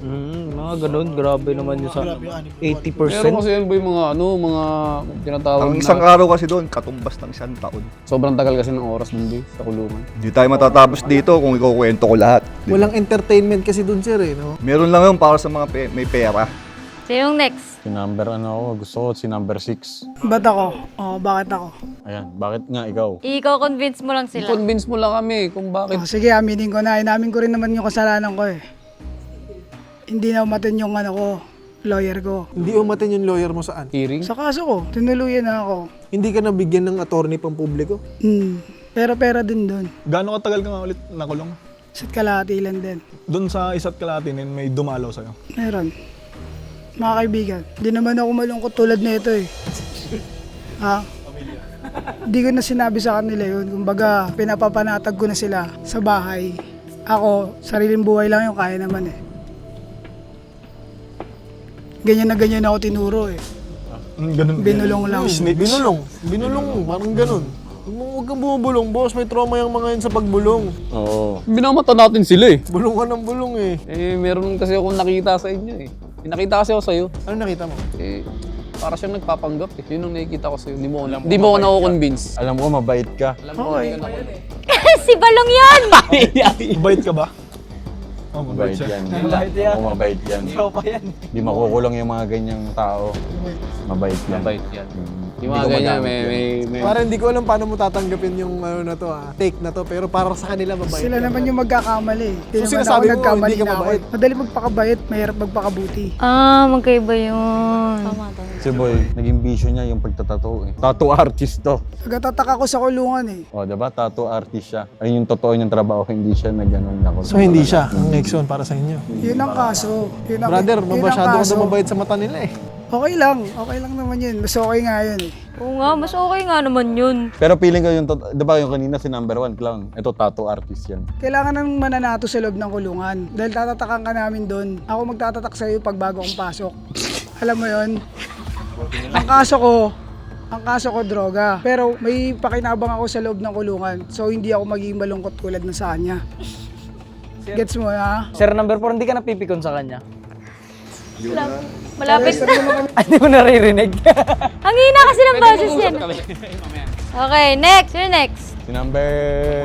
Mga ganun, grabe naman yung sa 80%. Meron kasi yan boy, mga tinatawag Ang isang araw kasi doon, katumbas ng 1 taon. Sobrang tagal kasi ng oras dun boy, sa kulungan. Hindi tayo matatapos dito kung ikukwento ko lahat. Walang entertainment kasi dun sir eh, no? Meron lang yun para sa mga may pera. Sinong next? Si number gusto ko si number 6. Ba't ako? Oo, bakit ako? Ayan, bakit nga ikaw? Iko-convince mo lang sila. I-convince mo lang kami kung bakit. Sige, aminin ko na. Inamin ko rin naman yung kasalanan ko eh. Hindi na umatin yung lawyer ko. Hindi umatin yung lawyer mo saan? Hearing? Sa kaso ko, tinuluyan na ako. Hindi ka nabigyan ng attorney pang publiko? Pera din doon. Gaano katagal ka nga ulit nakulong? Isa't kalahati lang din. Doon sa isa't kalahati may dumalaw sa'yo. Meron. Mga kaibigan, hindi naman ako malungkot tulad na ito eh. Ha? Hindi ko na sinabi sa kanila yun. Kumbaga, pinapapanatag ko na sila sa bahay. Ako, sariling buhay lang yung kaya naman eh. Ganyan na ganyan ako tinuro eh. Ganun. Binulong lang. Binulong, parang ganun. Huwag kang bumubulong, boss. May trauma yung mga yun sa pagbulong. Oo. Binamata natin sila eh. Bulong ka ng bulong eh. Meron kasi akong nakita sa inyo eh. May nakita kasi ako sa'yo. Ano nakita mo? Para siyang nagpapanggap eh. Yun ang nakikita ko sa'yo. Hindi mo ako nako-convince. Alam ko, mabait ka. Alam mo, hindi ka nako. Si Balong yun! Bait ka ba? Mabait yan. Oo, mabait yan. Di makukulong yung mga ganyang tao. Mabait yan. Mabait yan. Yung Hindi mga ko ganyan, magamit may... Parang hindi ko alam paano mo tatanggapin yung na to take na to. Pero para sa kanila mabait. Sila naman yung magkakamali. Hindi So, naman sinasabi ako mo, nagkamali hindi ka na ako. mabait? Madali magpakabait, mahirap magpakabuti. Magkaiba yun. Tama. Si Boy, naging bisyo niya yung pagtatato eh. Tattoo artist to. Nagatataka ko sa kulungan eh. O, diba? Tattoo artist siya. Ayun yung totoo niyang trabaho, hindi siya nag-anong nakulong. So hindi siya ang ex-con para sa inyo. Yun ang kaso. Brother, masyado ka mabait sa mata nila eh. Okay lang naman yun. Mas okay nga yun eh. Oo nga, mas okay nga naman yun. Pero feeling ko yung, diba yung kanina si number 1 clown? Ito, tattoo artist yan. Kailangan ng mananato sa loob ng kulungan. Dahil tatatakan ka namin doon. Ako magtatatak sa'yo pag bago akong pasok. Alam mo yun? Ang kaso ko droga. Pero may pakinabang ako sa loob ng kulungan. So hindi ako magiging malungkot tulad na sa kanya. Gets mo ha? Sir number 4, hindi ka napipikon sa kanya? Malapit na. Hindi mo naririnig. Ang hina kasi ng boses yan. Okay, next. You're next. Si number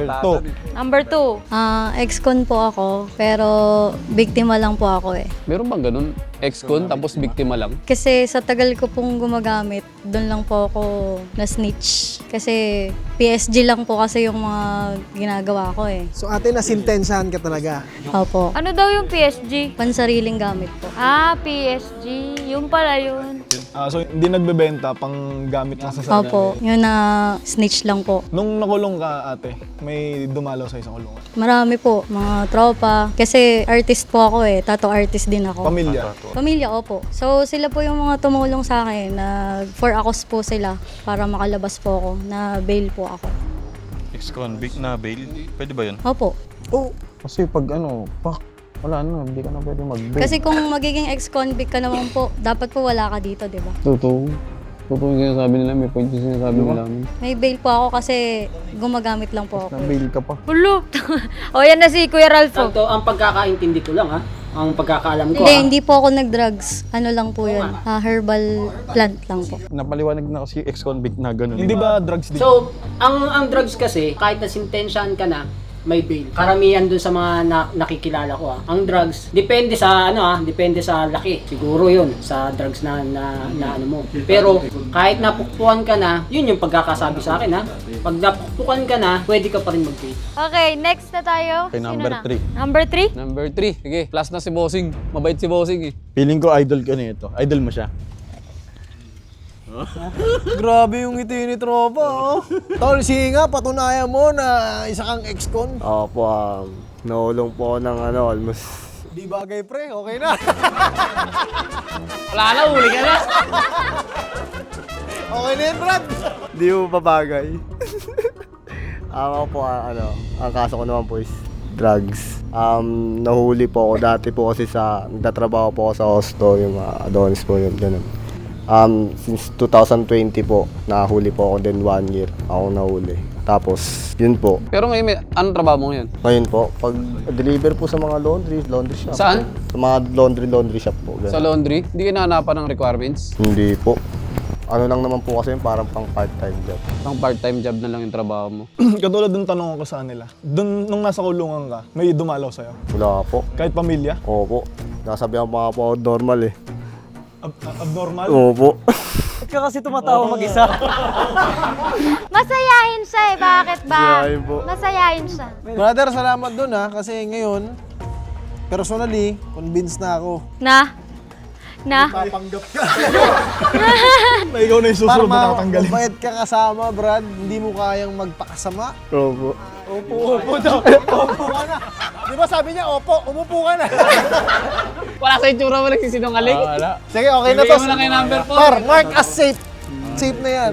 2. Number 2. Ex-con po ako, pero biktima lang po ako eh. Meron bang ganun? Ex-con tapos biktima lang? Kasi sa tagal ko pong gumagamit, doon lang po ako na-snitch. Kasi PSG lang po kasi yung mga ginagawa ko eh. So ate, nasintensyahan ka talaga. Opo. Ano daw yung PSG? Pansariling gamit po. PSG. Yung pala yun. So hindi nagbebenta pang gamit lang sa sarili. Opo. Yun na snitch lang po. Nung nakulong ka ate, may dumalaw sa isang kulungan. Marami po, mga tropa. Kasi artist po ako eh. Tattoo artist din ako. Pamilya. Pamilya, opo. So sila po yung mga tumulong sa akin na for akos po sila para makalabas po ako na bail po ako. Ex-convict na bail. Pwede ba yun? Opo. Oh, Kasi pag wala na, hindi ka na pwede mag-bail. Kasi kung magiging ex-convict ka naman po, dapat po wala ka dito, di ba? Totoo. Totoo yung sinasabi nila, may point yung sinasabi nila. May bail po ako kasi gumagamit lang po ako. Na-bail ka pa. Hulo. O yan na si Kuya Ralpho. Ito, ang pagkakaintindi ko lang ang pagkakaalam ko. Hindi po ako nag-drugs. Ano lang po yun, herbal plant lang po. Napaliwanag na kasi ex-convict na gano'n. Hindi ba drugs din? So, ang drugs kasi, kahit na sintensyahan ka na, may bail. Karamihan dun sa mga nakikilala ko ang drugs, depende sa depende sa laki. Siguro yun, sa drugs na ano mo. Pero kahit napukpukan ka na, yun yung pagkakasabi sa akin Pag napukpukan ka na, pwede ka pa rin mag-bail. Okay, next na tayo. Okay, number 3. Number 3? Number 3. Sige, plus na si Bossing. Mabait si Bossing eh. Feeling ko idol ka nito. Idol mo siya. grabe yung ngiti ni tropa, oh. Tol, sige nga, patunayan mo na isa kang ex-con. Opo, naulong po ako ng almost Di bagay pre, okay na. Wala na, huli ka na. Okay na yan, Brad. Di mo babagay. Ako po, ang kaso ko naman po is drugs. Nahuli po ako dati po kasi nagtatrabaho po ako sa hosto, yung mga Adonis po yun, ganun. Since 2020 po, nahuli po ako din 1 year ako nahuli. Tapos, yun po. Pero ngayon, anong trabaho mo ngayon? Ngayon po, pag deliver po sa mga laundry shop. Saan? Sa mga laundry shop po. Ganun. Sa laundry? Hindi ka nahanapan ng requirements? Hindi po. Ano lang naman po kasi parang pang part-time job. Pang part-time job na lang yung trabaho mo. Katulad ng tanong ko sa kanila, nung nasa kulungan ka, may dumalaw sa'yo? Wala po. Kahit pamilya? Opo. Nasabihan pa nga po ako normal eh. Abnormal? Opo. Ba't ka kasi tumatawa mag-isa? Masayahin siya eh. Bakit ba? Masayahin po. Masayahin siya. Brother, salamat dun ha, kasi ngayon, personally, convinced na ako. Na? Papanggap ka. Na ikaw na yung susunod na tatanggalin. Mabait ka kasama, Brad. Hindi mo kayang magpakasama. Opo. Opo daw. Opo ka na. Di ba sabi niya, opo, umupo ka na. Wala sa itsura mo nagsisinungaling? Wala. Sige, okay na to. Bigay mo na kay number 4. Par, mark as safe. Safe na yan.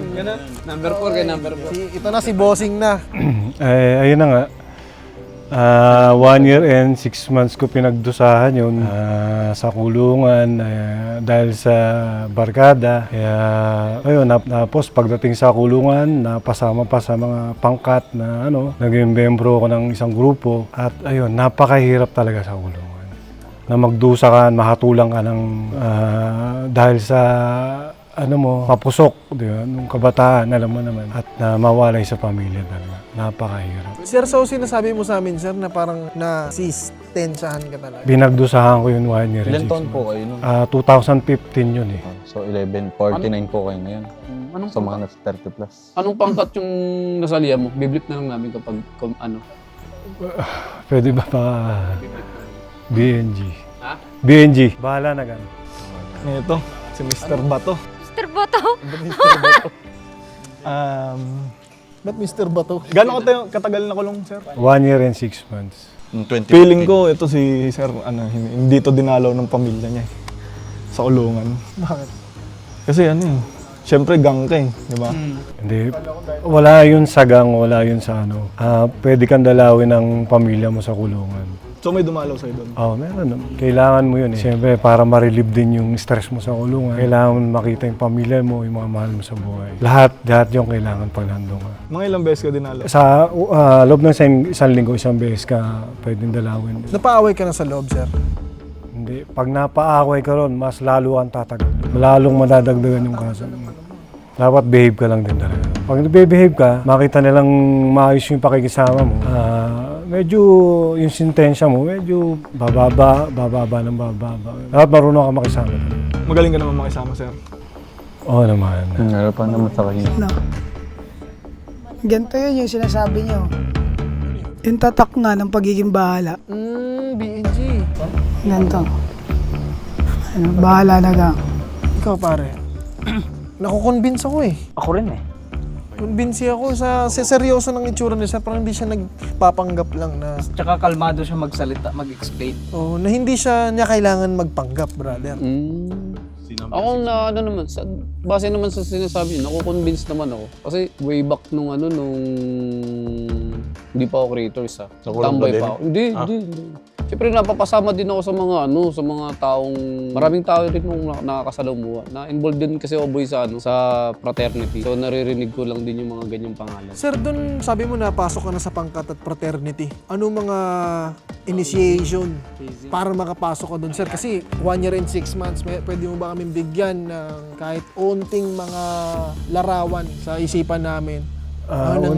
Number 4 kay number 4. Ito na si Bossing na. Ayun na nga. 1 year and 6 months ko pinagdusahan yun sa kulungan dahil sa barkada. Kaya ayun, tapos pagdating sa kulungan, napasama pa sa mga pangkat na naging membro ko ng isang grupo. At ayun, napakahirap talaga sa kulungan. Na magdusa ka, mahatulang ka ng dahil sa mapusok, di ba? Nung kabataan, alam mo naman. At mawalay sa pamilya talaga. Napakahirap. Sir, so sinasabi mo sa amin, sir, na parang nasistensyahan ka talaga. Binagdusahan ko yun 1 year. Ilan taon po kayo nun? 2015 yun eh. So 49 po kayo ngayon. Anong So mga nasa 30 plus. Anong pangkat yung nasalihan mo? Biblip na lang namin kapag Pwede ba pa BNG? Ha? BNG. Bahala na gan. Ito, si Mr. Bato. Mr. Boto. Ba't Mr. Bato? Gano'n katagal na kulong, sir? 1 year and 6 months. 2015. Feeling ko, ito si sir, hindi to dinalaw ng pamilya niya eh. Sa kulungan. Bakit? Kasi syempre gang ka eh, di ba? Hindi. Wala yun sa gang, wala yun sa pwede kang dalawin ng pamilya mo sa kulungan. So may dumalaw sa'yo doon? Meron. Kailangan mo yun eh. Siyempre, para ma-relieve din yung stress mo sa kulungan. Kailangan mo makita yung pamilya mo, yung mga mahal mo sa buhay. Lahat yung kailangan pag nandun ka. Mga ilang beses ka dinalaw? Sa loob ng isang linggo, isang beses ka pwedeng dalawin. Napaaway ka na sa loob, sir? Hindi. Pag napaaway ka ron, mas lalo kang tatagal. Lalong madadagdagan yung kaso. Dapat behave ka lang din talaga. Pag nagbe-behave ka, makita nilang maayos yung pakikisama mo. Medyo yung sintensya mo, medyo bababa ng bababa. Dapat marunong ka makisama. Magaling ka naman makisama, sir? Oo naman. Harapan naman sa kanya. Ganito yun yung sinasabi nyo. Yung tatak nga ng pagiging bahala. BNG. Ganito. Bahala na gang. Ikaw, pare. Nakukonvince ako eh. Ako rin eh. Convince ako sa seryoso ng itsura niya, sir. Parang hindi siya nagpapanggap lang na... Tsaka kalmado siya magsalita, mag-explain. Oh, na hindi niya kailangan magpanggap, brother. Ako naman, base naman sa sinasabi niyo, nakukonvince naman ako. Kasi way back nung hindi pa ako creators tambay pa ako. Hindi. Siyempre napapasama din ako sa mga taong, maraming tao rin nung nakakasalamuha. Na-involved din kasi ako boy sa fraternity. So naririnig ko lang din yung mga ganyang pangalan. Sir, dun sabi mo napasok ka na sa pangkat at fraternity. Ano mga initiation para makapasok ka dun, sir? Kasi 1 year and 6 months, pwede mo ba kaming bigyan ng kahit onting mga larawan sa isipan namin?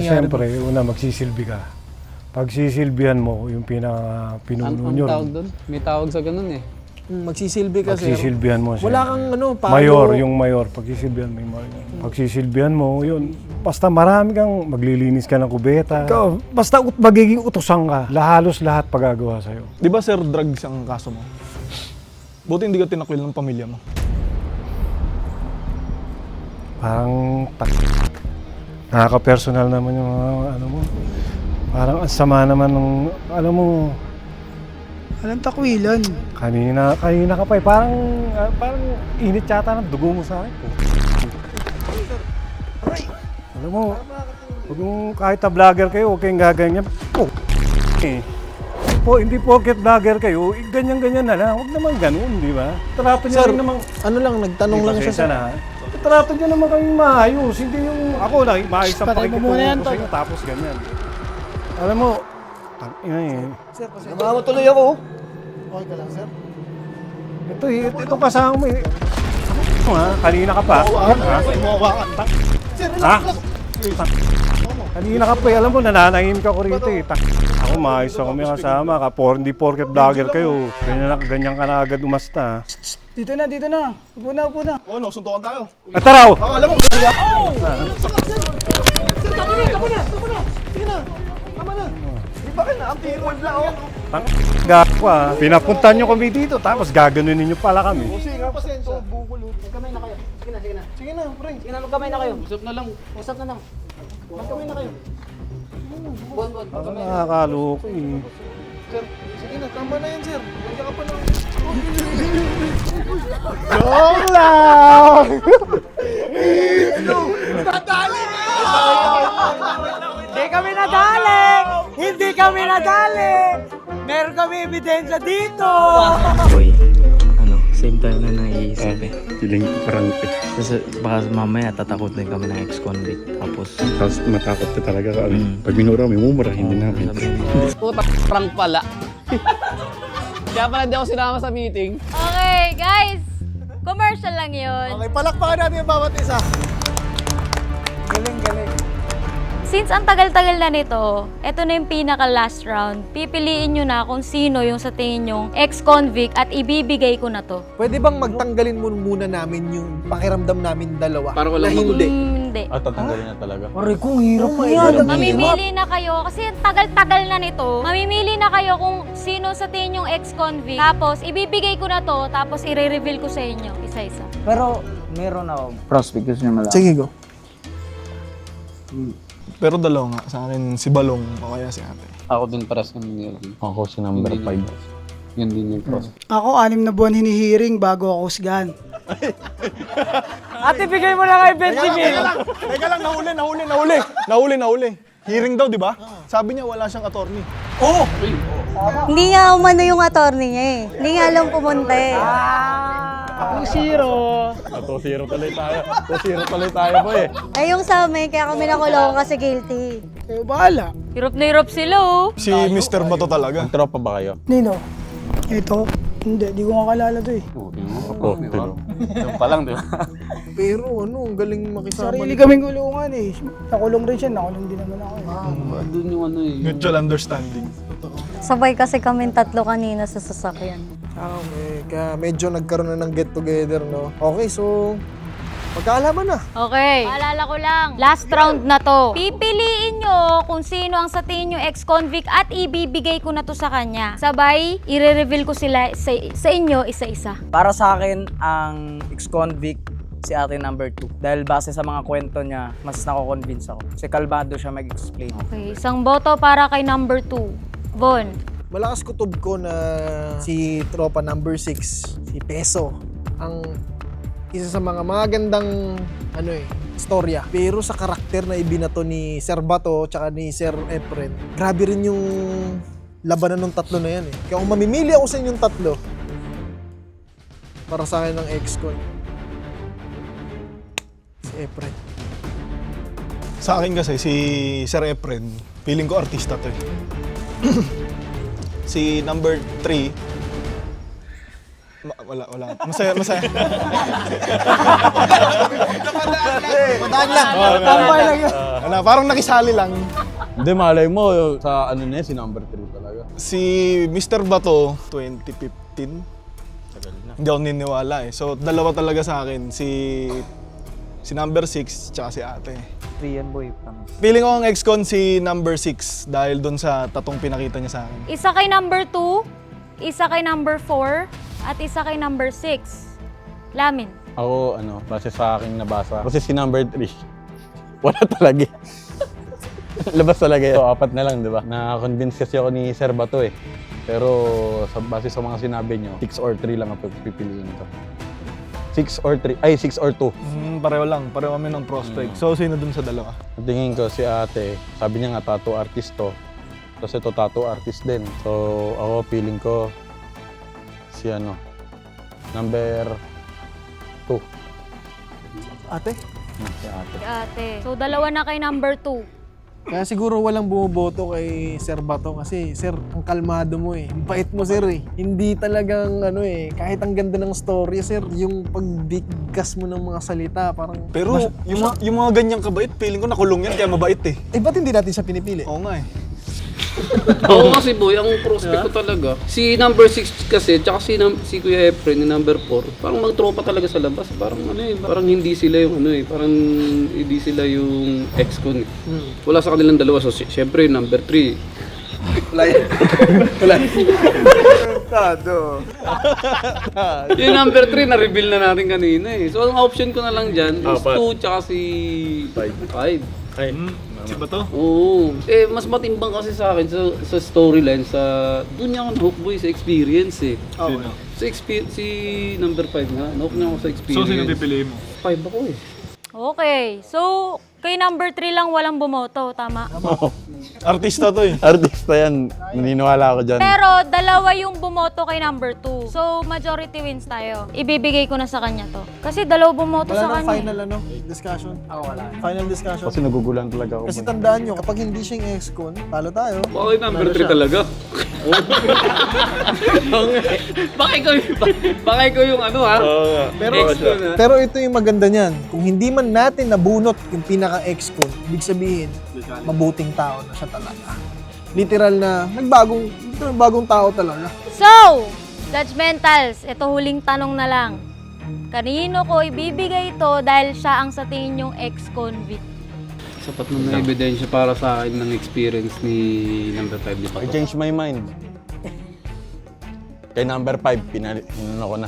Siyempre, magsisilbi ka. Pagsisilbihan mo, yung pinuno nyo. Ang tawag doon? May tawag sa ganun eh. Magsisilbi ka, sir. Pagsisilbihan mo siya. Wala kang Mayor, yung mayor. Pagsisilbihan mo yung mayor. Pagsisilbihan mo, yun. Basta marami kang maglilinis ka ng kubeta. Basta magiging utusan ka. Halos lahat pagagawa sa'yo. Di ba, sir, drugs ang kaso mo? Buti hindi ka tinakwil ng pamilya mo. Parang nakaka-personal naman yung mo. Parang ang sama naman ng, Walang takwilan. Kanina ka pa eh. Parang init yata ng dugo mo sa akin. Alam mo, huwag mo kahit na vlogger kayo, huwag kayong gaganyan. Hindi porket vlogger kayo, ganyan-ganyan na lang. Huwag naman ganun, di ba? Trato niya Sir, rin naman. ano lang, nagtanong lang siya sa... Trato niya naman kami maayos. Hindi yung ako lang, maayos ang Patay mo muna yan, pakikitungo ko sa'yo, tapos ganyan. Alam mo, Sir, kasi... Namawa tuloy ako. Okay ka lang, sir? ito kasama mo eh. Kanina ka pa. Kanina ka pa eh. Alam mo, nananahimik ako rito eh. Ako maayos ako may kasama ka. Hindi porket vlogger kayo. Ganyan ka na agad umasta. Dito na. Upo na. Oh, no, suntukan tayo. Ataraw! Alam mo, Gago ah. Pinapunta nyo kami dito, tapos gaganunin nyo pala kami. sige nga, pasensya. Magkamay na kayo. Sige na, pre. Sige na, magkamay na kayo. Usap na lang. Usap na lang. Magkamay na kayo. Bon. Ako nakakaloko eh. Sir, sige na, tama na yan, sir. Nandiyan ka pa lang. Joke lang! Hindi kami nadali! Meron kami ebidensya dito! Boy, same time na naiisip eh. Feeling parang Kasi baka mamaya tatakot din kami ng ex-convict. Tapos matakot ka talaga. Pag minura, may mumurahin din namin. Puta, prank pala. Kaya pala di ako sinama sa meeting. Okay, guys. Commercial lang yun. Okay, palakpakan natin yung bawat isa. Galing. Since ang tagal-tagal na nito, eto na yung pinaka-last round. Pipiliin nyo na kung sino yung sa tingin nyong ex-convict at ibibigay ko na to. Pwede bang magtanggalin muna namin yung pakiramdam namin dalawa? Para wala hindi. Hindi. At tatanggalin na talaga. Pare, kung hirap na yan. Mamimili na kayo, kasi ang tagal-tagal na nito. Mamimili na kayo kung sino sa tingin yung ex-convict. Tapos, ibibigay ko na to, tapos i-reveal ko sa inyo, isa-isa. pero meron ako prospect gusto niya malaman. Sige, go. Pero dalawa nga, sa akin si Balong o kaya si ate. Ako din para sa nangyari. Ako si number 5. Yun din yung cross. Ako, 6 na buwan hinihiring bago ako husgahan. Ate, bigay mo lang kay Benjamin! Teka lang, nahuli. Hearing daw, di ba? Sabi niya wala siyang attorney. Hindi nga umano yung attorney niya eh. Hindi nga alam pumunta eh. Ato, 0 tuloy tayo po eh. Eh yung sa amin, kaya kami nakulong kasi guilty. Kayo bahala. Hirap na hirap sila, oh. Si Mr. Bato talaga. Tropa ba kayo? Nino? Ito? Hindi, di ko nga kalala to eh. Ako, pero. Yung pa lang, di ba? Pero ang galing makisama. Sarili kaming kulungan eh. Nakulong rin siya, nakulong din naman ako eh. Doon yung ano eh. Mutual understanding. Sabay kasi kami tatlo kanina sa sasakyan. Okay, kaya medyo nagkaroon na ng get together, no? Okay, so magkaalaman na. Okay. Paalala ko lang, last round na to. Pipiliin nyo kung sino ang sa tingin nyo ex-convict at ibibigay ko na to sa kanya. Sabay, i-reveal ko sila sa inyo isa-isa. Para sa akin, ang ex-convict si ate number 2. Dahil base sa mga kwento niya, mas nako-convince ako. Si kalmado siya mag-explain. Okay, isang boto para kay number 2. Von. Malakas kutob ko na si tropa number 6, si Peso, ang isa sa mga magandang storya. Pero sa karakter na ibinato ni Sir Bato tsaka ni Sir Efren, grabe rin yung labanan ng tatlo na yan eh. Kaya kung mamimili ako sa inyong tatlo, para sa akin ng ex-con, si Efren. Sa akin kasi, si Sir Efren, feeling ko artista to eh. Si number 3, wala. Masaya. Madaan lang. Tambay lang yun. Parang nakisali lang. Hindi, malay mo, sa ano niya, si number 3 talaga. Si Mr. Bato, 2015. Tagal na. Hindi ako niniwala eh. So, dalawa talaga sa akin. Si number 6, tsaka si ate. Rian boy. Feeling ko ang ex-con si number 6 dahil dun sa tatong pinakita niya sa akin. Isa kay number 2, isa kay number 4, at isa kay number 6. Lamin. Ako, base sa aking nabasa. Kasi si number 3, wala talaga. Labas talaga yun. So, 4 na lang, di ba? Na-convince kasi ako ni Sir Bato eh. Pero base sa mga sinabi nyo, 6 or 3 lang ang pipiliin ko. 6 or 3, ay 6 or 2. Pareho lang, pareho kami ng prospect. So, sino dun sa dalawa? Tingin ko si ate, sabi niya nga tattoo artist to. Tapos ito tattoo artist din. So ako feeling ko si number 2. Ate? Si ate. Si ate. So, dalawa na kay number 2. Kaya siguro walang bumoboto kay Sir Bato kasi Sir, ang kalmado mo eh. Ang bait mo Sir eh. Hindi talagang kahit ang ganda ng story Sir, yung pagbigkas mo ng mga salita parang... Pero yung mga ganyang kabait, feeling ko nakulong yan kaya mabait eh. Eh ba't hindi natin siya pinipili? Oo nga eh. Oo kasi boy, ang prospect ko talaga. Si number 6 kasi, tsaka si Kuya Efren, yung number 4, parang magtropa talaga sa labas. Parang parang hindi sila yung parang hindi sila yung ex-con. Wala sa kanilang dalawa. So, syempre, number 3. Wala yan. Yung number 3, na-reveal na natin kanina eh. So, ang option ko na lang dyan is 2 tsaka si 5. Si Bato? Oo. Mas matimbang kasi sa akin sa storyline, doon niya ako na-hook boy sa experience eh. Sino? Si number 5 nga, na-hook niya ako sa experience. So, sino pipiliin mo? 5 ako eh. Okay. So, kay number 3 lang walang bumoto, tama? Artista to eh. Artista yan, naniniwala ako dyan. Pero dalawa yung bumoto kay number 2. So, majority wins tayo. Ibibigay ko na sa kanya to. Kasi dalawa bumoto sa Wala nang kanya. final discussion. Wala. Final discussion. Kasi nagugulan talaga ako. Kasi tandaan nyo, kapag hindi siya yung ex-con, talo tayo. Bakit number 3 talaga? Baka ikaw yung Pero ito yung maganda niyan. Kung hindi man natin nabunot yung pinaka-ex-con, ibig sabihin, mabuting tao na siya talaga. Literal na, nagbagong tao talaga. So, judgmentals, ito huling tanong na lang. Kanino ko ibibigay ito dahil siya ang sa tingin yung ex-convict? Sapat na ebidensya para sa akin ng experience ni number 5 di pa. I change my mind. Kay number 5, pinano ko na.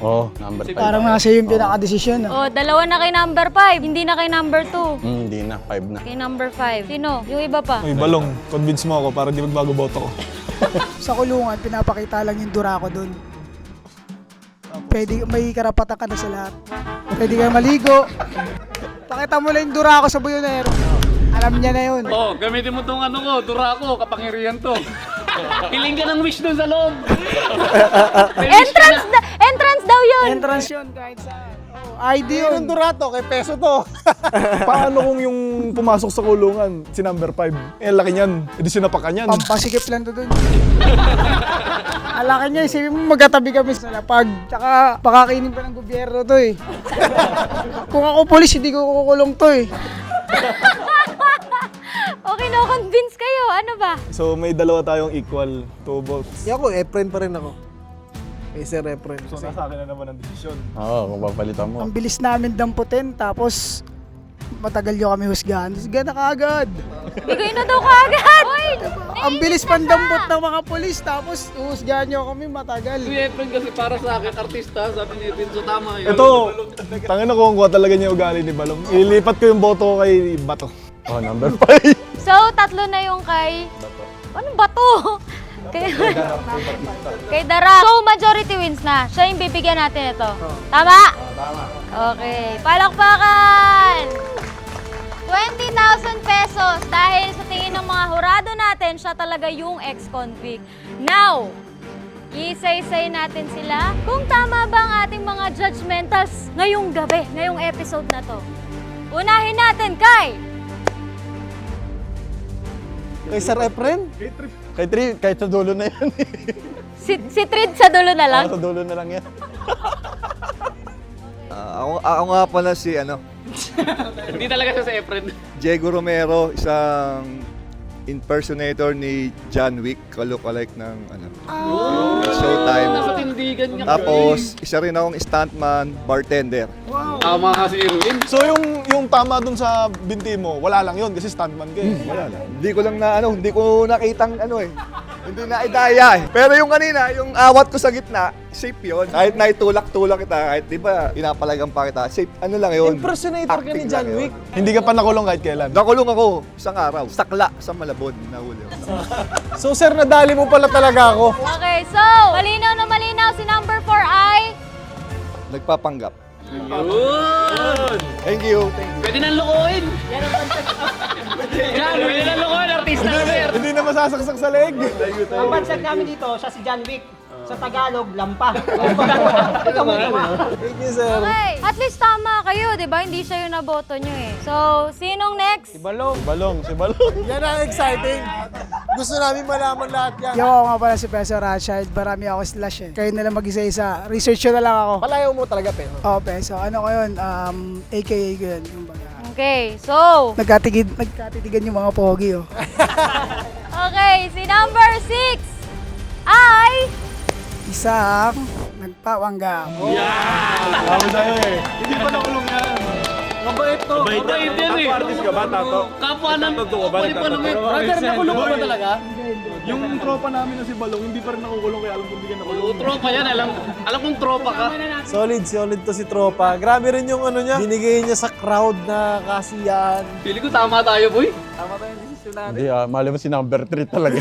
Oo, number 5. Parang nasa yung pinaka-desisyon. O, dalawa na kay number 5, hindi na kay number 2. Hindi na, 5 na. Kay number 5. Sino? Yung iba pa? Uy, Balong, convince mo ako para di magbago boto ko. Sa kulungan, pinapakita lang yung dura ko doon. Pwede, may karapatan ka na sa lahat. Pwede ka maligo. Pakita mo lang yung dura ko sa buyonero. Alam niya na yun. Gamitin mo tong dura ko, kapangyarihan to. Hiling ka ng wish doon sa loob. Entrance daw yun! Entrance yun kahit saan. ID yun. Yung Durato, kay Peso to. Paano kung yung pumasok sa kulungan, si number 5? Laki niyan. Hindi sinapakan yan. Pampasikip lang to doon. Alaki niya, isipin mo magkatabi kami sa lapag. Tsaka pakakainin pa ng gobyerno to eh. Kung ako polis, hindi ko kukulong to eh. Okay, no-convince kayo. Ano ba? So may dalawa tayong equal, 2 votes. Ako, Efren pa rin ako. Kay Sir Efren. So nasa akin na naman ang desisyon. Oo, kung papalitan mo. Ang bilis namin damputin, tapos matagal yung kami husgahan. Husgahan na kaagad. Bigay na daw kaagad! Hoy! Ang bilis pandampot ng mga polis, tapos husgahan nyo kami matagal. Kuya Efren kasi para sa akin, artista, sabi ni Efren, so tama yun. Ito, tangin na kung kuha talaga niya ugali ni Balong. Ilipat ko yung boto ko kay Bato. Oh, number 5. So, tatlo na yung kay... Anong bato? Kay Dara. So, majority wins na. Siya yung bibigyan natin ito. Tama? Tama. Okay. Palakpakan! 20,000 pesos dahil sa tingin ng mga hurado natin, siya talaga yung ex-convict. Now, isa-isay natin sila kung tama ba ang ating mga judgmentals ngayong gabi, ngayong episode na to. Unahin natin kay... Kay Sir Efren? Kay 3, kahit sa dulo na yan. Si Trid sa dulo na lang? Sa dulo na lang yan. Ako nga pala si Hindi talaga siya sa Efren. Diego Romero, isang impersonator ni John Wick, ka-look-alike ng Showtime. Nasa tindigan niya. Tapos, isa rin akong stuntman, bartender. Tama nga si Irwin. So yung tama dun sa binti mo, wala lang yun kasi stuntman ka eh. Wala lang. Hindi ko nakitang Hindi na idaya eh. Pero yung kanina, yung awat ko sa gitna, safe yun. Kahit naitulak-tulak kita, kahit di ba inapalagang pa kita, safe. Ano lang yun? Impersonator ka ni Acting John lang yun. Wick. Hindi ka pa nakulong kahit kailan. Nakulong ako isang araw. Sakla sa Malabon. Nahuli ako. So sir, nadali mo pala talaga ako. Okay, so, malinaw na malinaw si number 4 ay... Nagpapanggap. Thank you. Pwede nang lukuhin. Pwede nang lukuhin, artista na sir. Hindi na masasaksak sa leg. Ang bansag namin dito, siya si John Wick. Sa Tagalog, lampa. Ikaw mo naman. Thank you, sir. Okay, at least tama kayo, di ba? Hindi siya yung naboto nyo eh. So, sinong next? Balong. Si Balong. Yan ang exciting. Gusto namin malaman lahat yan. Yo, ako nga pala si Peso Ratched. Marami ako slash eh. Kayo na lang mag-isa-isa. Research nyo na lang ako. Palayaw mo talaga, pero. Oo, Peso. Ano ko yun? AKA ko yun. Kumbaga. Okay, so... Nagkatitigan yung mga pogi, oh. Okay, si number 6 ay... Isang nagpapanggap. Tama sa'yo eh. Hindi pa nakulong yan. Mabait to. Mabait yan eh. Artist ka ba, Tato? Kapwa ng... Pwede pa naman. Brother, nakulong ka ba talaga? Yung tropa namin na si Balong, hindi pa rin nakukulong kaya alam ko hindi ka nakulong. Tropa yan, alam kong tropa ka. Solid to si Tropa. Grabe rin yung ano niya. Binigay niya sa crowd na kasiyahan. Pili ko tama tayo, boy. Hindi mali mo si number 3 talaga.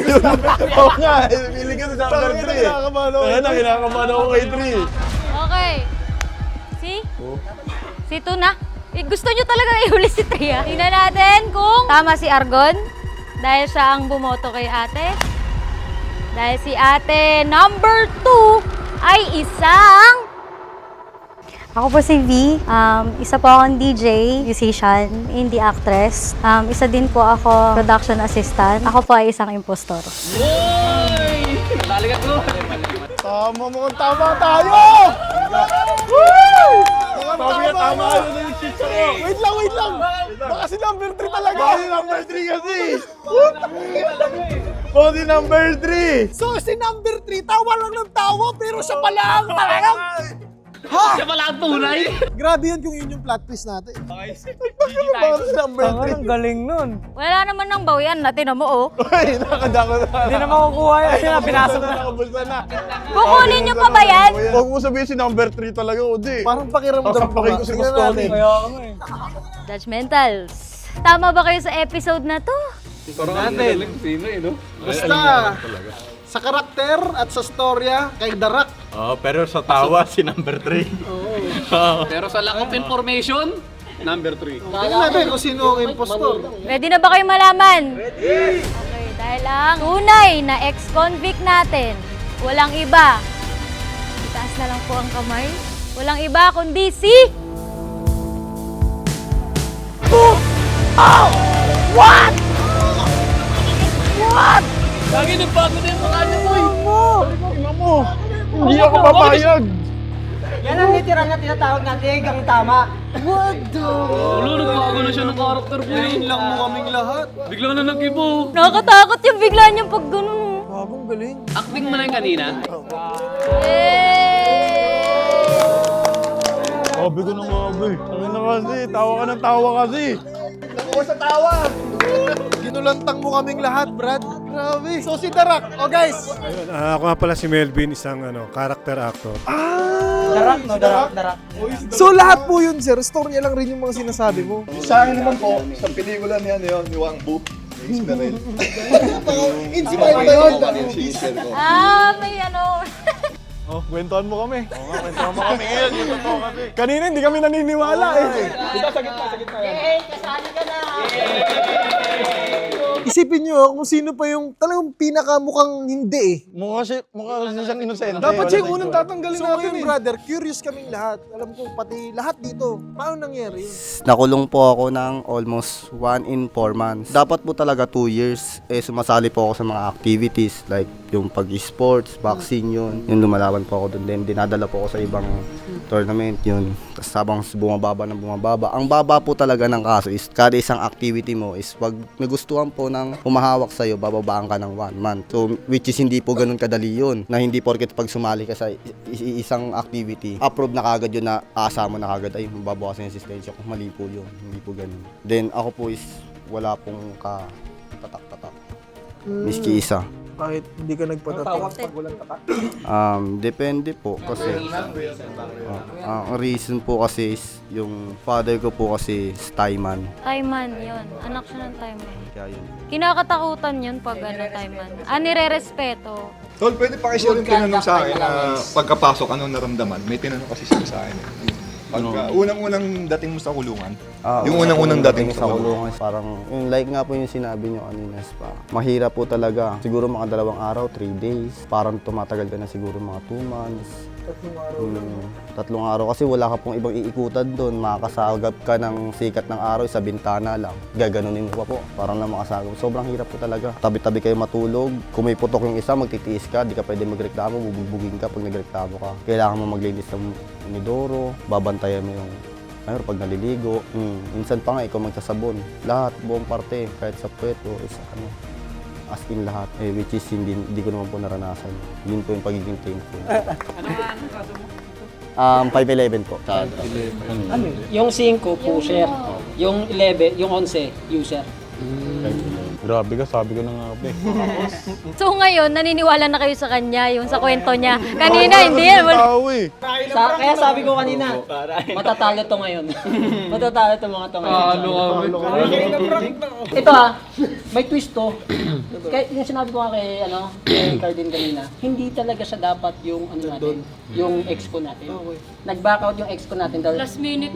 Oo nga, piling ka sa number 3 eh. Kaya na, kinakabahan ako kay 3. Okay. Si Tuna. Gusto nyo talaga ihuli si Tria. Tingnan natin kung tama si Argon. Dahil siya ang bumoto kay ate. Dahil si ate number 2 ay isang... Ako po si V. Isa po akong DJ, musician, indie actress. Isa din po ako production assistant. Ako po ay isang impostor. Boy! Naligat ko. Tama mo kung tama tayo! Tama yung shit ko. Wait lang. Baka si number 3 talaga. Baka si number 3 kasi. Baka si number 3. So si number 3, tawa lang ng tawa, pero siya pala ang talagang... Ha? Siya pala ang tunay. Grabe yun kung yun yung plot twist natin. Baka si number 3. Ang galing nun. Wala naman ng bawian natin mo oh. Uy, nakadako na. Hindi na makukuha yan. Pinasok na. Nakabulsa na. Kukunin nyo pa ba yan? Huwag mo sabihin si number 3 talaga, Odi. Parang pakiramdam Sasampakin ko si Bustoni. Judgmentals. Tama ba kayo sa episode na to? natin. Basta, sa karakter at sa storya, kay Darak. Pero sa tawa si number 3. Pero sa lack of information, number 3. Tingnan natin kung sino ang impostor. Ready na ba kayo malaman? Ready! Okay, dahil ang tunay na ex-convict natin, walang iba. Itaas na lang po ang kamay. Walang iba kundi si... What? Lagi nagbago na yung mukha niya, boy. Hindi ako papayag. Yan ang litira na tinatawag natin ang tama. What the? Nagbago na siya ng karakter, boy. Ngayon lang mo kaming lahat. Bigla na nag-ibo. Nakakatakot yung bigla niyang pag ganun. Babang galing. Acting mo na yung kanina. Sabi ko na nga, boy. Ano na kasi, tawa ka ng tawa kasi. Nakuha sa tawa. Ginulantang mo kaming lahat, Brad. Grabe. So si Darak. Oh guys. Ayun, ako nga pala si Melvin, isang character actor. Darak. So lahat po yun, sir. Storya lang rin yung mga sinasabi mo. Sa akin naman po, sa pelikula niya yun, ni Wang Bu. Inspired. Inspired ba yun? Sinisir ko. May ano... Oh, kwentuhan mo kami. Oo nga, kwentuhan mo kami ngayon. Totoo kasi. Kanina hindi kami naniniwala eh. Dito, sa gitna. Kasali ka na! Isipin nyo kung sino pa yung talagang pinakamukhang hindi eh. Mukha kasi siyang inosente. Dapat siya yung unang tatanggalin natin ngayon, brother, curious kaming lahat. Alam ko, pati lahat dito. Paano nangyari yun? Nakulong po ako ng almost 1 in 4 months. Dapat po talaga 2 years. Sumasali po ako sa mga activities like yung pag-sports, boxing yun. Yung lumalaban po ako doon. Then dinadala po ako sa ibang tournament yun. Tapos habang bumababa. Ang baba po talaga ng kaso is kada isang activity mo is pag nagustuhan po ng humahawak sa'yo, bababaan ka ng 1 month. So, which is hindi po ganun kadali yun. Na hindi porket pag sumali ka sa isang activity, approve na kagad yun na aasa mo na kagad, ay mababawasan yung assistensya ko. Mali po yun. Hindi po ganun. Then ako po is wala pong tatak-tatak. Miski isa. kahit hindi ka nagpatato? Depende po kasi ang reason po kasi is yung father ko po kasi is Taiman. Taiman, yun. Anak siya ng Taiman. Kaya yun. Kinakatakutan yun pag Taiman. Nire-respeto. Tol, pwede pa kasi yung tinanong sa akin na pagkapasok, anong naramdaman? May tinanong kasi siya sa akin. Pagka unang-unang dating mo sa kulungan. Yung unang-unang dating sa kulungan. Parang, yung like nga po yung sinabi nyo kanina, mahirap po talaga. Siguro mga 2 araw, 3 days. Parang tumatagal ka na siguro mga 2 months. 3 araw kasi wala ka pong ibang iikutan doon. Makakasagap ka ng sikat ng araw sa bintana lang. Gaganunin mo pa po. Parang lang makasagap. Sobrang hirap po talaga. Tabi-tabi kayo matulog. Kung may putok yung isa, magtitiis ka. Di ka pwede magreklamo. Bubugin ka pag nagreklamo ka. Kailangan mo maglinis ng inidoro. Babantayan mo yung pag naliligo. Minsan pa nga ikaw magsasabon. Lahat, buong parte. Kahit sa puwet o isa as in lahat, which is hindi ko naman po naranasan. Yun po yung pagiging thankful. Ano nga ang kaso mo? 5'11 po. Yung 5, pusher. Yung 11, yung 11, user. Grabe ka, sabi ko na nga ba. So ngayon, naniniwala na kayo sa kanya, yung sa kwento niya. Kanina, hindi yan. Kaya sabi ko kanina, matatalo to ngayon. Matatalo to mga to ngayon. Ito may twist to. Kaya yung sinabi ko nga kay Cardin kanina, hindi talaga siya dapat yung natin, yung expo natin. Nag-back out yung expo natin. Last minute,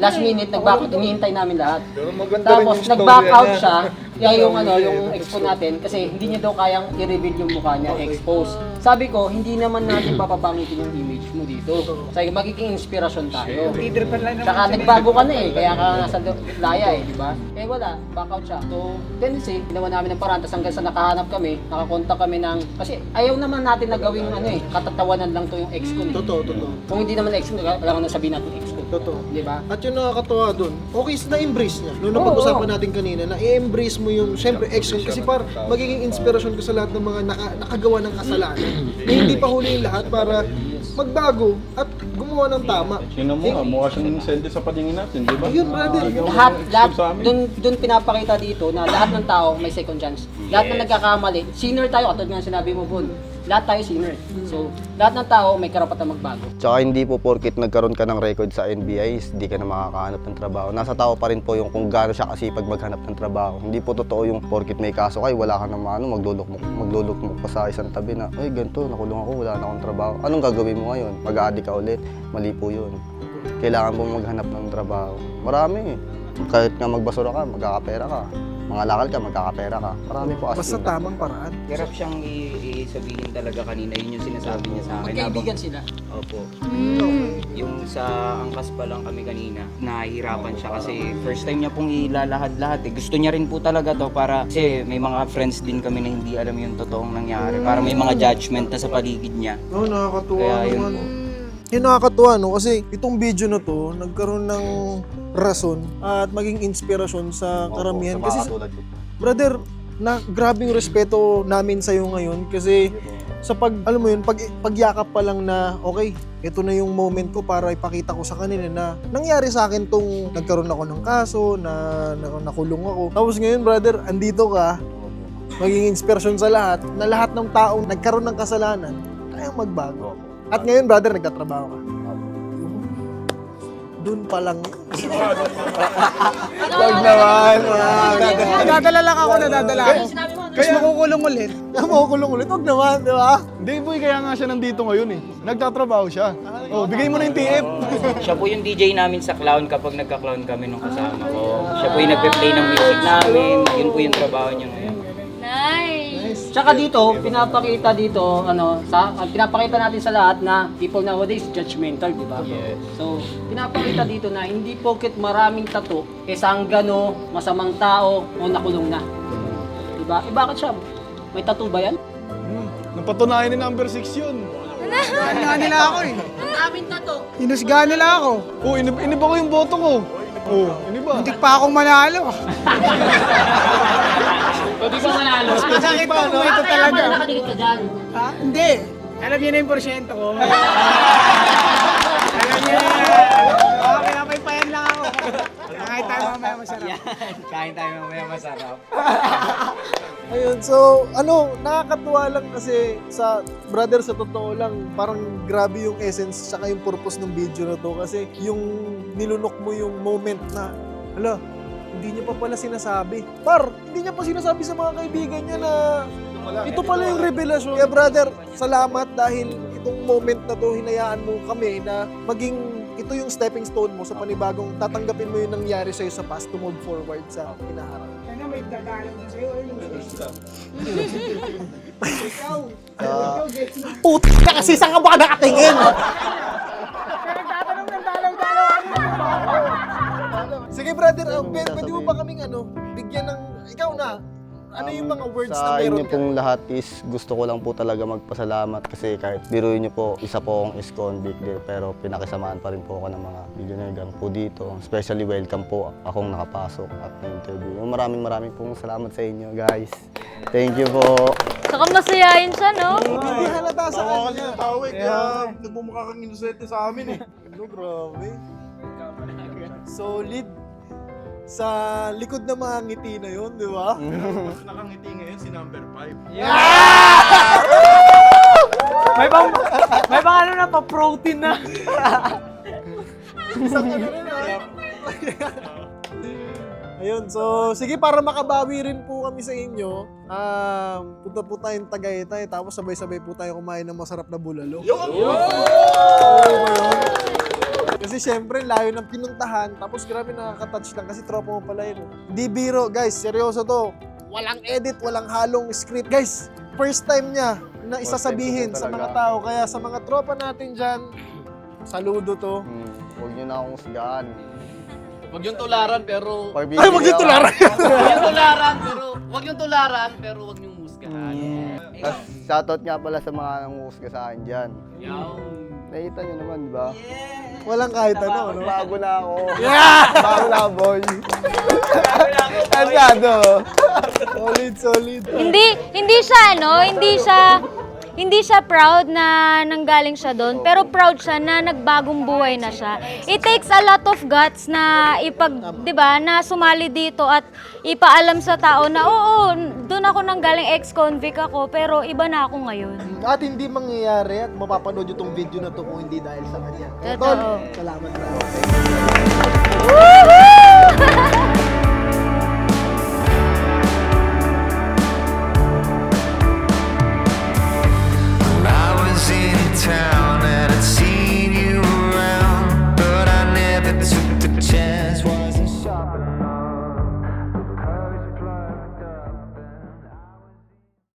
nag-back out, hinihintay namin lahat. Tapos nag-back out siya, yung expo natin kasi hindi niya daw kayang i-reveal yung mukha niya, expose. Sabi ko, hindi naman natin papapangitin yung image mo dito. Kasi magiging inspirasyon tayo. Saka nagbago ka na kaya ka nasa laya di ba? Kaya wala, back out siya. So, tendency, ginawa namin ng paraan, tapos hanggang sa nakahanap kami, nakakontak kami ng, kasi ayaw naman natin na gawing katatawanan lang to yung exco. Totoo. Kung hindi naman exco, kailangan na sabihin natin exco. Totoo. Di ba? At yung nakakatawa doon, okay na-embrace niya. Noong napag-usapan natin kanina, na-embrace mo yung, syempre, ex-con kasi para magiging inspirasyon ka sa lahat ng mga nakagawa ng kasalanan. Na hindi pa huli yung lahat para magbago at gumawa ng tama. Sino mo mukha siyang inosente sa paningin natin, di ba? Yun, brother. Lahat doon pinapakita dito na lahat ng tao may second chance. Lahat na nagkakamali, sinner tayo, katulad nga sinabi mo, Bon. Lahat tayo sinner. So, lahat ng tao may karapatan magbago. Tsaka hindi po porkit nagkaroon ka ng record sa NBI, hindi ka na makakahanap ng trabaho. Nasa tao pa rin po yung kung gaano siya kasipag maghanap ng trabaho. Hindi po totoo yung porkit may kaso kay wala ka naman maglulukmok pa sa isang tabi na, ay ganito, nakulong ako, wala na akong trabaho. Anong gagawin mo ngayon? Mag-a-addict ka ulit? Mali po yun. Kailangan po maghanap ng trabaho. Marami. Kahit nga magbasura ka, magkakapera ka. Mga lakal ka, magkakapera ka. Marami po as Basta tamang paraan. Hirap siyang sabihin talaga kanina, yun yung sinasabi niya sa akin. Magkaibigan sila. Opo. Yung sa angkas pa lang kami kanina, nahihirapan siya kasi first time niya pong ilalahad-lahat Gusto niya rin po talaga to para, kasi may mga friends din kami na hindi alam yung totoong nangyari. Para may mga judgment na sa paligid niya. Oo, nakakatuwa Kaya yun naman. po. Yung nakakatuwa, kasi itong video na to, nagkaroon ng rason at maging inspirasyon sa karamihan. Kasi, brother, grabing respeto namin sa'yo ngayon kasi sa pagyakap pa lang na, okay, ito na yung moment ko para ipakita ko sa kanila na nangyari sa akin tong nagkaroon ako ng kaso, na nakulong ako. Tapos ngayon, brother, andito ka, maging inspirasyon sa lahat, na lahat ng taong nagkaroon ng kasalanan, kayang magbago. At ngayon, brother, nagtatrabaho ka. Doon pa lang. Wag naman. Nadadala lang ako. Kasi makukulong ulit. Makukulong ulit. Wag naman, di ba? Hindi, boy, kaya nga siya nandito ngayon Nagtatrabaho siya. Bigay mo na yung TF. Siya po yung DJ namin sa Clown kapag nagka-clown kami nung kasama ko. Siya po yung nagpe-play ng music namin. Yun po yung trabaho niya ngayon. Nice! Tsaka dito, pinapakita natin sa lahat na people nowadays judgmental, di ba? Yes. So, pinapakita dito na hindi porket maraming tattoo, sanggano, masamang tao, o nakulong na. Di ba? Bakit siya? May tattoo ba yan? Napatunayan ni number 6 yun. Hinusgahan nila ako Ang daming tattoo. Hinusgahan nila ako. Iniba ko yung boto ko. Iniba. Hindi pa akong manalo. Hindi ka manalo. Masakit po ito talaga. Nakadikit ka dyan. Ha? Hindi. Alam niyo na yung porsyento ko. Alam niyo na. Pinapaypayan lang ako. Kain tayo mamaya masarap. Kain tayo mamaya masarap. Ayun, so nakakatuwa lang kasi brother, sa totoo lang, parang grabe yung essence tsaka yung purpose ng video na to kasi yung nilunok mo yung moment na, hindi niya pa pala sinasabi. Hindi niya pa sinasabi sa mga kaibigan niya na ito pala yung revelasyon. Kaya brother, salamat dahil itong moment na to, hinayaan mo kami na maging ito yung stepping stone mo sa panibagong tatanggapin mo yung nangyari sa'yo sa past to move forward sa hinaharap. Kaya may dadaanan mo sa'yo. Ikaw. Puti ka kasi, saan ka ba nakatingin? Nagtatanong ng dalaw-dalaw. Sige brother, pwede mo ba kaming bigyan ng, ikaw na, ano yung mga words na Sa inyo meron ka? pong lahat is gusto ko lang po talaga magpasalamat kasi kahit biruin niyo po, isa po akong ex-convict din, pero pinakisamaan pa rin po ako ng mga millionaire gang po dito. Especially welcome po akong nakapasok at na-interview. Maraming pong salamat sa inyo guys. Thank you po. Saka masayahin siya, no? Hindi halata sa kanya. Kaya nagmumukha kang inosente sa amin eh. Grabe. Solid. Sa likod na mga ngiti na yun, di ba? Nakangiti ngayon si number 5. May pang ano na, pa-protein na. Isang Ayun, so sige, para makabawi rin po kami sa inyo, punta po tayong Tagaytay, tapos sabay-sabay po tayo kumain ng masarap na bulalo. Kasi syempre, layo ng pinuntahan, tapos grabe nakaka-touch lang kasi tropa mo pala yun. Di biro, guys, seryoso to. Walang edit, walang halong script. Guys, first time niya na isasabihin sa mga tao. Kaya sa mga tropa natin dyan, saludo to. Huwag niyo na akong sigaan. Huwag yung tularan pero... Ay, wag yung tularan! Huwag yung tularan pero huwag yung musgahan. Tapos shoutout nga pala sa mga nanguhusga sa akin dyan. Nakita niyo naman, di ba? Walang kahit ano, no? Bago na ako. Bago na ako, boy. Ansado. Solid. Hindi siya proud na nanggaling siya doon, pero proud siya na nagbagong buhay na siya. It takes a lot of guts na 'di ba, na sumali dito at ipaalam sa tao na oo, doon ako nanggaling, ex-convict ako, pero iba na ako ngayon. At hindi mangyayari at mapapanood yung video na to kung hindi dahil sa kanya. Totoo. Tol, salamat na.